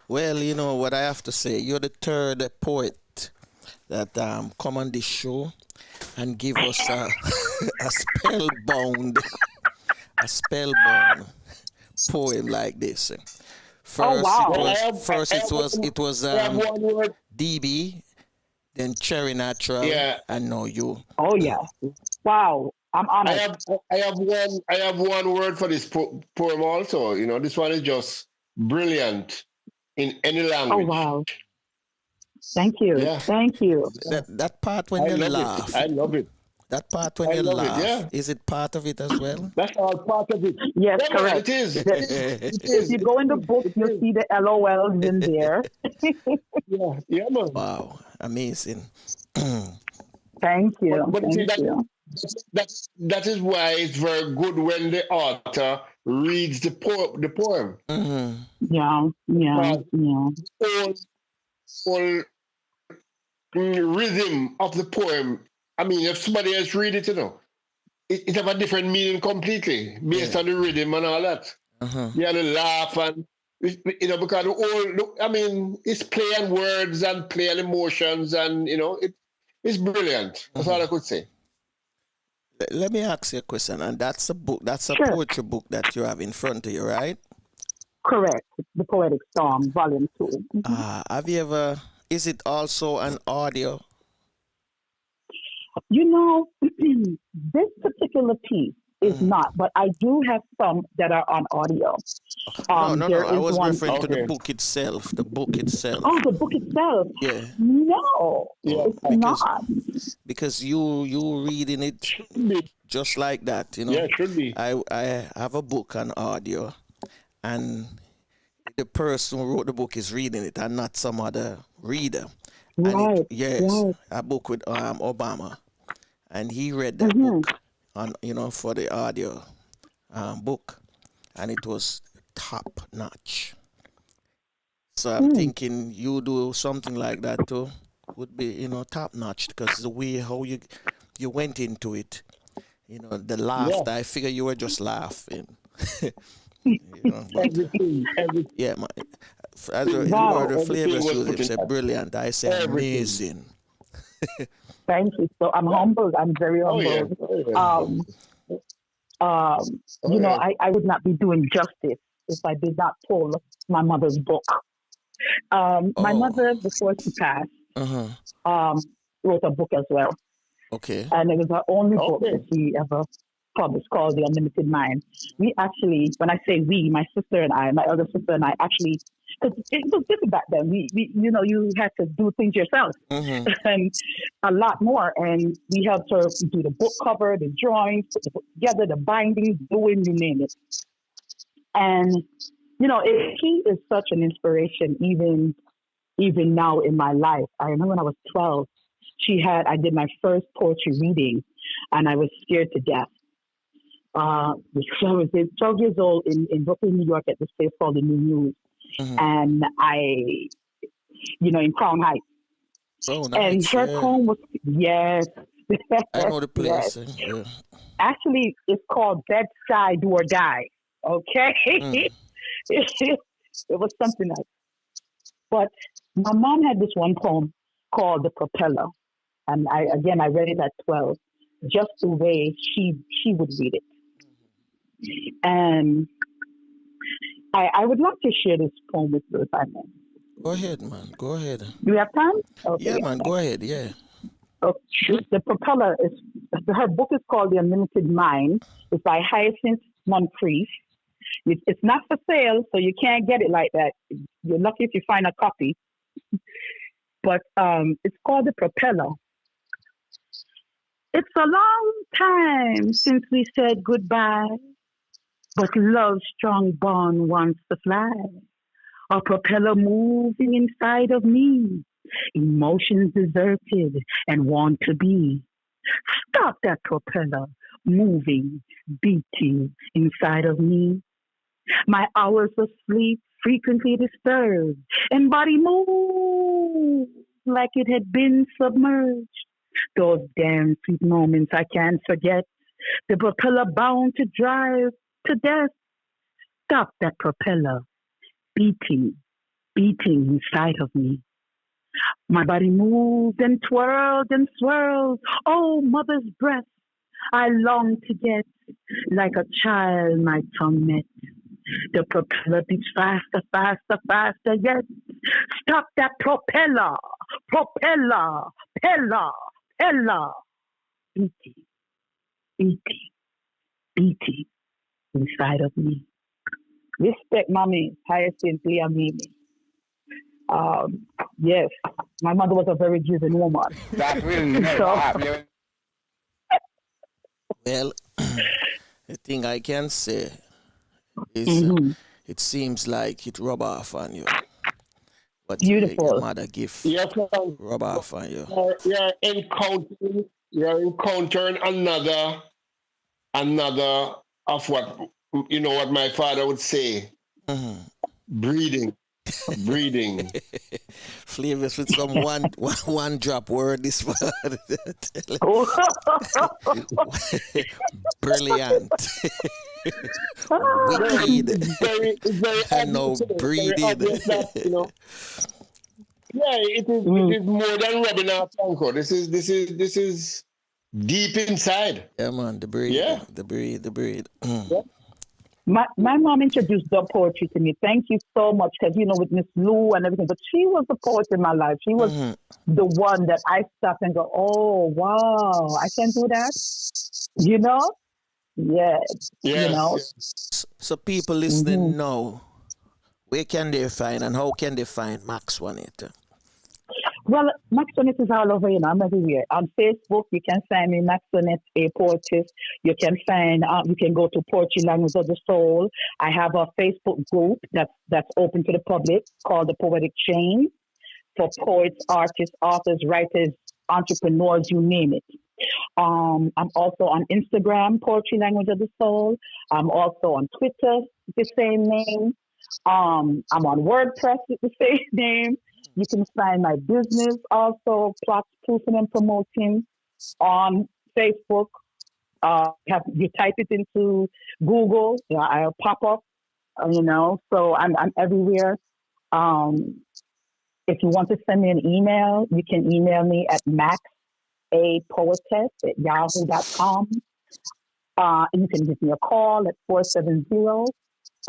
Well, you know what I have to say. You're the third poet that come on this show and give us a spellbound poem like this. First, it was DB, then Cherry Natural, and now you. Oh yeah! Wow, I'm honored. I have one word for this poem also. You know, this one is just brilliant in any language. Oh wow! Thank you. Yeah. Thank you. That part when you laugh. I love it. That part when you laugh, is it part of it as well? That's all part of it. Yes, yeah, correct. It is. If you go in the book, you'll see the LOLs in there. yeah, man. Wow, amazing. Thank you. But Thank you. that is why it's very good when the author reads the poem. Yeah, yeah, yeah. Whole rhythm of the poem. I mean, if somebody else read it, it have a different meaning completely based on the rhythm and all that. You have to laugh and because it's play on words and play on emotions and it's brilliant. That's all I could say. Let me ask you a question, and that's a book. That's a Sure. poetry book that you have in front of you, right? Correct. The Poetic Storm, Volume 2. Have you ever? Is it also an audio? This particular piece is not, but I do have some that are on audio. No. I was referring to the book itself. The book itself. Oh, the book itself? Yeah. No, it's not. Because you reading it just like that, Yeah, it should be. I have a book on audio, and the person who wrote the book is reading it and not some other reader. Right. And a book with Obama, and he read that book on for the audio book, and it was top notch. So I'm thinking you do something like that too would be top notch, because the way how you went into it, the laughter. I figure you were just laughing. Everything. Yeah, as the flavors you say brilliant. I say amazing. Thank you. So I'm humbled. I'm very humbled. I would not be doing justice if I did not pull my mother's book. My mother, before she passed, wrote a book as well. Okay. And it was her only book that she ever published, called The Unlimited Mind. We actually, when I say we, my sister and I, my elder sister and I, actually, because it was different back then. We you had to do things yourself and a lot more. And we helped her do the book cover, the drawings, put the book together, the binding, doing, you name it. And she is such an inspiration, even now in my life. I remember when I was 12, I did my first poetry reading, and I was scared to death. I was 12 years old in Brooklyn, New York, at this place called the New News. And in Crown Heights. Oh, nice. And her poem was, yes. I know the place. Yes. Yeah. Actually, it's called Bedside Do or Die. Okay? It was something else. But my mom had this one poem called The Propeller. And I read it at 12, just the way she would read it. And I would love to share this poem with you if I may. Go ahead, man. Go ahead. Do you have time? Okay. Yeah, man. Go ahead. Yeah. The Propeller her book is called The Unlimited Mind. It's by Hyacinth Moncrieffe. It's not for sale, so you can't get it like that. You're lucky if you find a copy. But it's called The Propeller. It's a long time since we said goodbye, but love's strong bond wants to fly. A propeller moving inside of me, emotions deserted and want to be. Stop that propeller moving, beating inside of me. My hours of sleep frequently disturbed, and body moves like it had been submerged. Those damn sweet moments I can't forget. The propeller bound to drive to death. Stop that propeller beating inside of me. My body moved and twirled and swirled. Oh, mother's breath, I long to get. Like a child my tongue met. The propeller beats faster, faster, faster yet. Stop that propeller, propeller, peller, peller. Beating inside of me. Respect, mommy. Hyacinth Liamini. Yes, my mother was a very driven woman. That will never happen. Well, the thing I can say is it seems like it rub off on you. But beautiful. Your mother gift rub off on you. You're you're encountering another of what what my father would say. Breeding. Flavors with some one drop word this one. Brilliant. Wicked. Very And no breeding. Yeah, it is more than rubbing off Franco. This is deep inside. Yeah, man, the breed. Yeah. The breed. Yeah. My mom introduced dub poetry to me. Thank you so much, because with Miss Lou and everything, but she was the poet in my life. She was the one that I stop and go, oh wow, I can do that. Yes. So people listening now, where can they find and how can they find Maxwanette? Well, Maxwanette is all over, I'm everywhere. On Facebook, you can find me, Maxwanette A Poetesses. You can find, you can go to Poetry Language of the Soul. I have a Facebook group that's open to the public called the Poetic Chain for poets, artists, authors, writers, entrepreneurs, you name it. I'm also on Instagram, Poetry Language of the Soul. I'm also on Twitter, the same name. I'm on WordPress with the same name. You can find my business also, P.L.O.T Proofing and Promoting on Facebook. You type it into Google, I'll pop up, so I'm everywhere. If you want to send me an email, you can email me at maxapoetess@yahoo.com. You can give me a call at 470.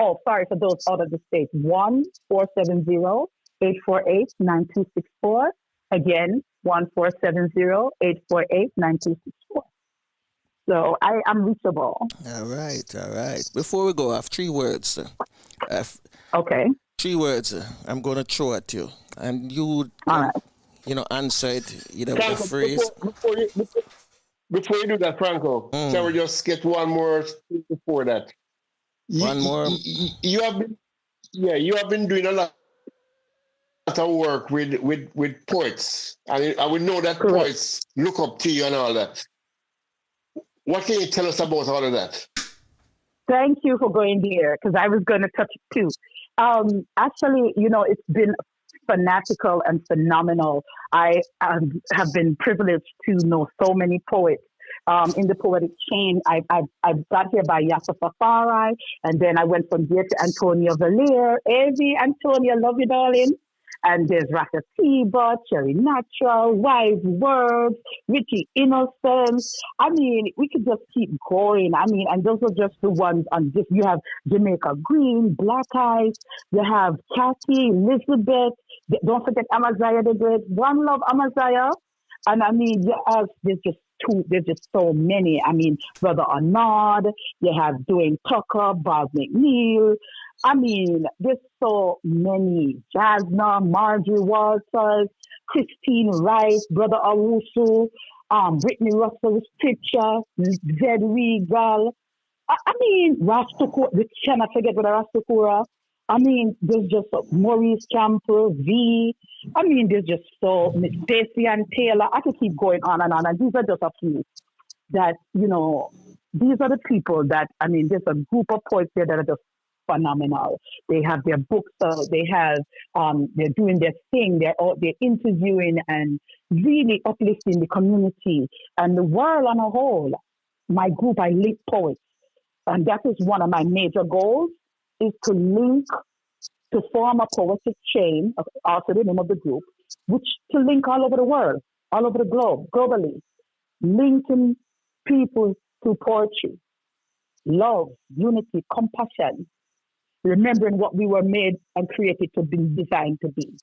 Oh, sorry, for those out of the state, 1-470-848-9264. Again, 1-470-848-9264. So I'm reachable. All right. Before we go, I have 3 words. Okay. 3 words I'm going to throw at you. And you, answer it either with a phrase. Before you do that, Franco, shall we just get one more before that? One more? You have been doing a lot of work with poets. And I would know that poets look up to you and all that. What can you tell us about all of that? Thank you for going there, because I was going to touch it too. Actually, it's been fanatical and phenomenal. I have been privileged to know so many poets. In the Poetic Chain, I got here by Yasser Fafari, and then I went from there to Antonia Valere. Evie, Antonia, love you, darling. And there's Raka Tiba, Cherry Natural, Wise Words, Richie Innocence. I mean, we could just keep going. I mean, and those are just the ones on this. You have Jamaica Green, Black Eyes. You have Kathy, Elizabeth. Don't forget Amaziah the Great. One Love Amaziah. And I mean, there's just so many. I mean, Brother Arnaud, you have Dwayne Tucker, Bob McNeil. I mean, there's so many. Jasna, Marjorie Walters, Christine Rice, Brother Awusu, Brittany Russell's picture, Zed Regal. I mean, Rastukura, we cannot forget Brother Rastukura. I mean, there's just Maurice Camper, V. I mean, there's just so Stacey and Taylor. I could keep going on. And these are just a few that, these are the people that, I mean, there's a group of poets there that are just phenomenal. They have their books, they have, they're doing their thing, they're interviewing and really uplifting the community and the world on a whole. My group, I link poets. And that is one of my major goals, is to form a poetic chain, also the name of the group, which to link all over the world, all over the globe, globally, linking people to poetry, love, unity, compassion, remembering what we were made and created to be designed to be.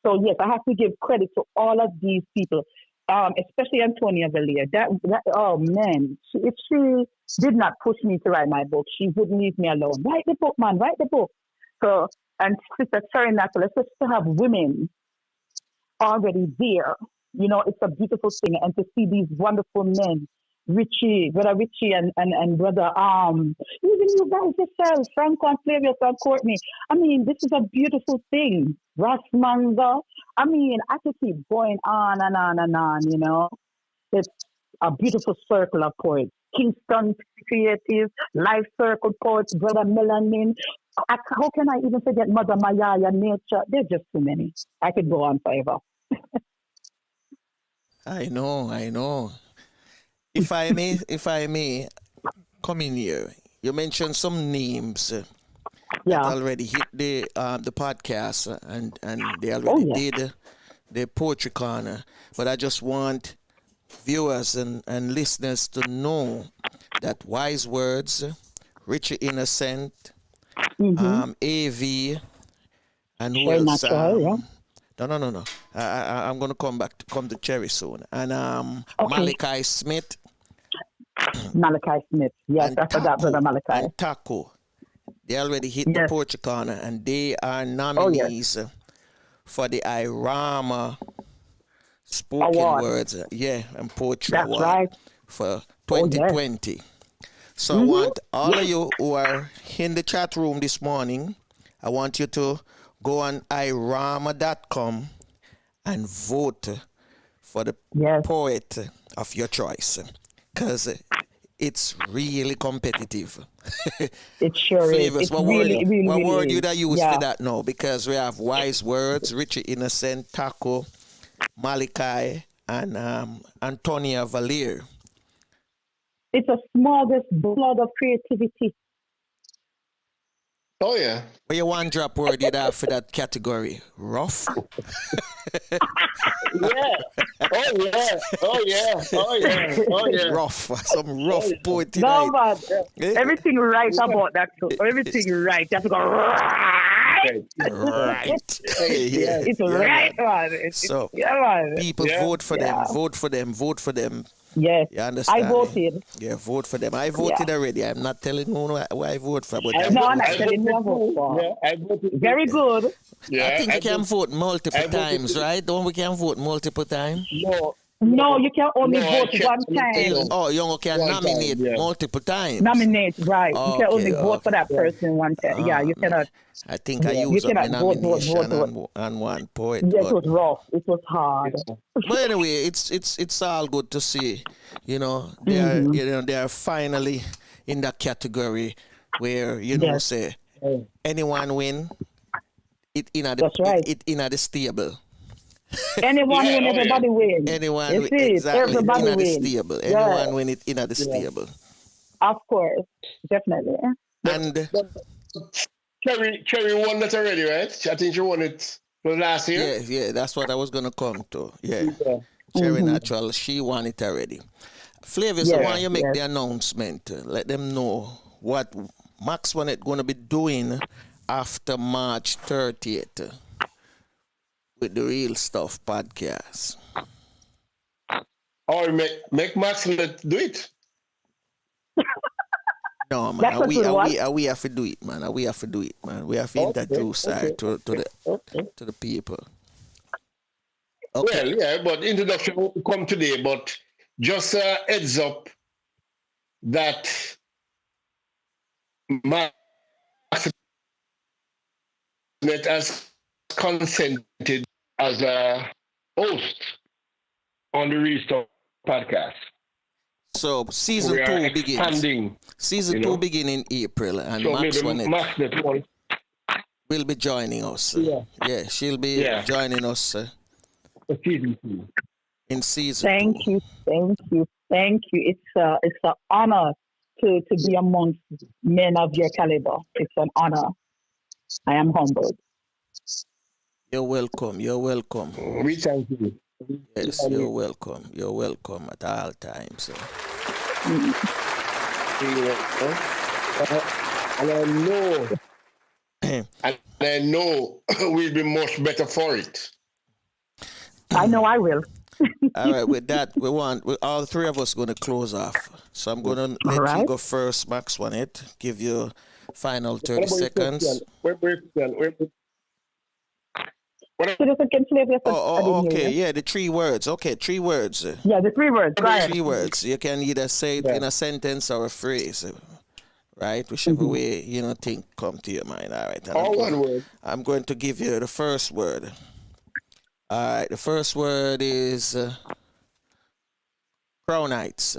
So yes, I have to give credit to all of these people, especially Antonia Valere. That oh man, if she did not push me to write my book, she wouldn't leave me alone. Write the book, man, write the book. So, and Sister Cherry Natural, it's just to have women already there. It's a beautiful thing. And to see these wonderful men, Brother Richie and Brother, even you guys yourself, Franco and Flavius and Courtney. I mean, this is a beautiful thing. Ross Manga. I mean, I could keep going on and on and on, It's a beautiful circle of poets. Kingston Creative, Life Circle Poets, Brother Melanin. How can I even forget Mother Mayaya, Nature? There's just too many. I could go on forever. I know. If I may come in here, you mentioned some names that already hit the podcast and they already did the poetry corner. But I just want viewers and listeners to know that Wise Words, Richie Innocent, AV, and who else? No. I'm gonna come to Cherry soon. And Malachi Smith. Malachi Smith. Yes, I forgot Brother Malachi. And Taco. They already hit the poetry corner, and they are nominees for the Irama Spoken Words, and Poetry Award for 2020. So I want all of you who are in the chat room this morning, I want you to go on irama.com and vote for the poet of your choice, because it's really competitive. It sure is. It's what really, word really you use for that now? Because we have Wise Words, Richie Innocent, Taco, Malachi, and Antonia Valier. It's a smorgasbord of creativity. Oh, yeah. But you one drop word you'd have for that category? Rough? Oh, yeah. Rough. Some rough poetry. No, man. Everything right about that. So everything right. You have to go right. Right. It's right, man. So, man. people vote for them. Vote for them. Yes, you understand? I voted. Yeah, vote for them. I voted already. I'm not telling you who I vote for, but I'm not telling you who I vote for. Yeah, I voted. Very good. Yeah, I think you can vote multiple times, right? Don't we can vote multiple times? No, you can only vote one time. You can nominate multiple times. Nominate, right. Okay, you can only vote for that person one time. You cannot. I think I used up the nomination on one poet. Yes, it was rough. It was hard. But anyway, it's all good to see. They are finally in that category where say anyone win. It in the stable. Anyone win, everybody win. Anyone win, exactly. Everybody in the win. stable. Anyone win it in the stable. Of course, definitely. And Cherry won that already, right? I think she won it last year. Yeah, that's what I was gonna come to. Yeah. Cherry Natural, she won it already. Flavius, I want you to make the announcement. Let them know what Maxwanette gonna be doing after March 30th. With the Real Stuff podcast. Or make Maxwanette do it. No, man. We have to do it, man. We have to do it, man. We have to introduce to the people. Okay. Well, yeah, but introduction will come today, but just a heads up that Maxwanette has consented as a host on the Real Stuff podcast. So season 2 begins. Season 2 begins in April, and so Maxwanette will be joining us. Yeah, she'll be joining us season 2. In season 2. Thank you. It's an honor to be amongst men of your caliber. It's an honor. I am humbled. You're welcome. We thank you. Yes, you're welcome. You're welcome at all times. And I know we'll be much better for it. I know I will. All right, with that, all three of us going to close off. So I'm going to let you go first, Maxwanette. Give you final 30 seconds. Okay. Yeah, the 3 words. Okay, 3 words. Yeah, the 3 words. Right. 3 words. You can either say it in a sentence or a phrase, right? Whichever way you think come to your mind. All right. One word. I'm going to give you the first word. All right. The first word is Crown Heights.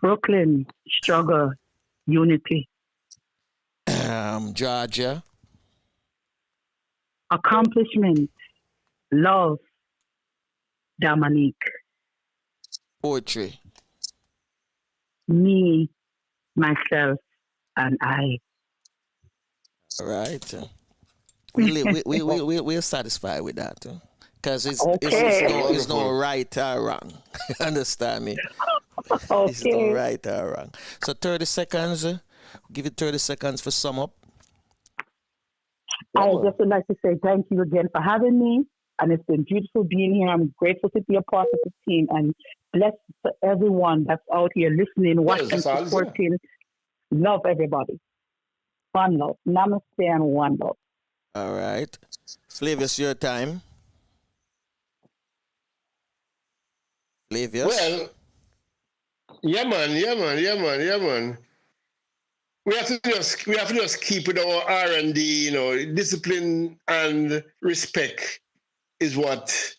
Brooklyn, struggle, unity. Georgia. Accomplishment, love, Dominique. Poetry. Me, myself, and I. All right. We're satisfied with that. Because it's no right or wrong. Understand me? Okay. It's no right or wrong. So 30 seconds. Give it 30 seconds for sum up. I just would like to say thank you again for having me. And it's been beautiful being here. I'm grateful to be a part of the team. And blessed to everyone that's out here listening, watching, supporting. Love everybody. One love. Namaste and one love. All right. Flavius, your time. Flavius? Well, yeah, man. We have to just keep with our R&D, discipline and respect is what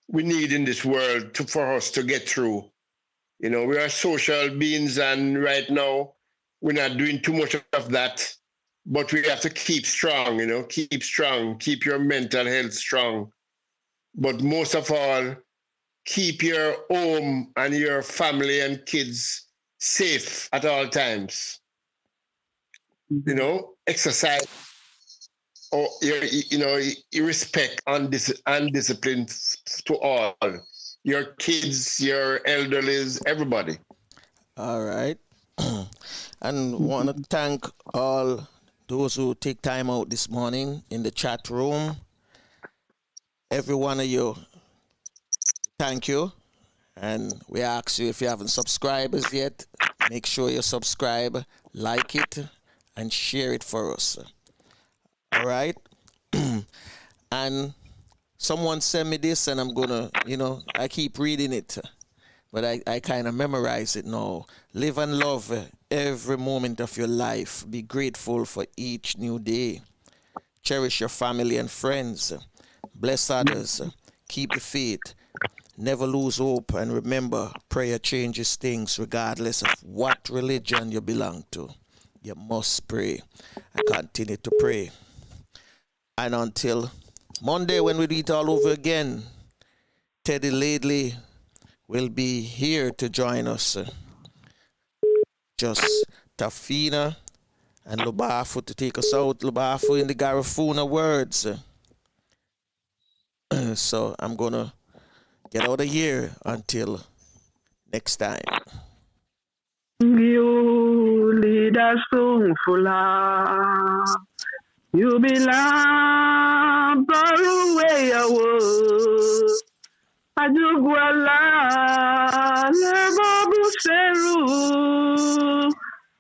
we need in this world for us to get through. We are social beings, and right now we're not doing too much of that, but we have to keep strong, keep strong, keep your mental health strong. But most of all, keep your home and your family and kids safe at all times. Exercise, or your respect and discipline to all your kids, your elderlies, everybody. All right. And want to thank all those who take time out this morning in the chat room. Every one of you, thank you. And we ask you, if you haven't subscribed as yet, make sure you subscribe, like it, and share it for us. All right? And someone sent me this, and I'm gonna, I keep reading it, but I kind of memorize it now. Live and love every moment of your life. Be grateful for each new day. Cherish your family and friends. Bless others. Keep the faith. Never lose hope. And remember, prayer changes things regardless of what religion you belong to. You must pray and continue to pray. And until Monday, when we meet all over again, Teddy Laidley will be here to join us. Just Tafina and Lubafu to take us out. Lubafu in the Garifuna words. So I'm going to get out of here until next time. You lead us so full of, you belong far away away. Ajugwala lebo buseru,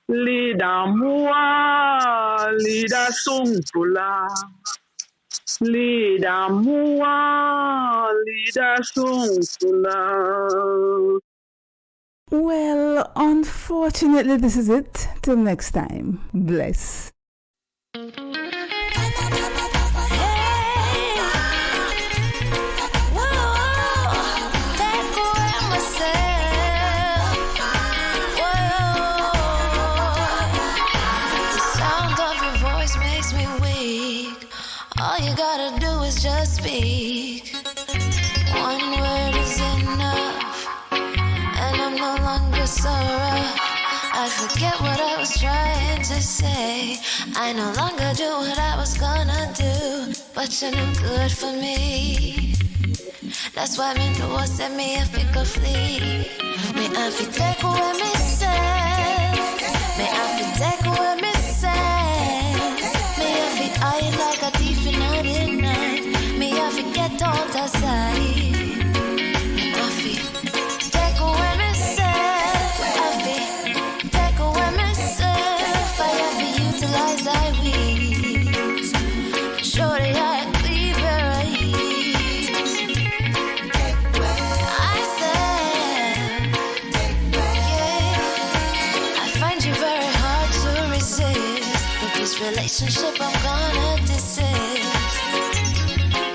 lida mua, lida sungfula, lida mua, lida sungfula. Well, unfortunately, this is it. Till next time. Bless. All you gotta do is just speak. One word is enough, and I'm no longer sorrow. I forget what I was trying to say. I no longer do what I was gonna do, but you're no good for me. That's why me know what set me if it could flee. Me I fi take away me say. Me I fi take away me say. Me I fi hide like a thief in the night. Me I fi get out of sight. Me I fi take away myself. I fi take away myself. I have to utilize thy wings. Shorty, I cleave your eyes. I said, yeah, I find you very hard to resist. But this relationship I'm gonna desist.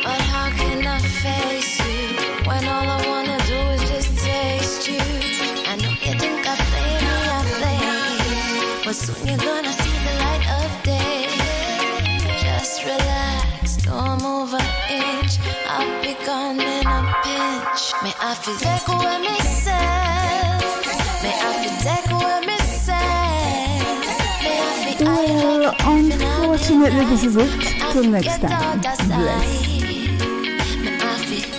But how can I face you when all I wanna do is just take soon you're gonna see the light of day. Just relax, don't move an inch. I'll be gone in a pinch. May I feel like what me say? May I feel like what me say? May I feel Well, unfortunately, this is it. Till next time. Bless. May I feel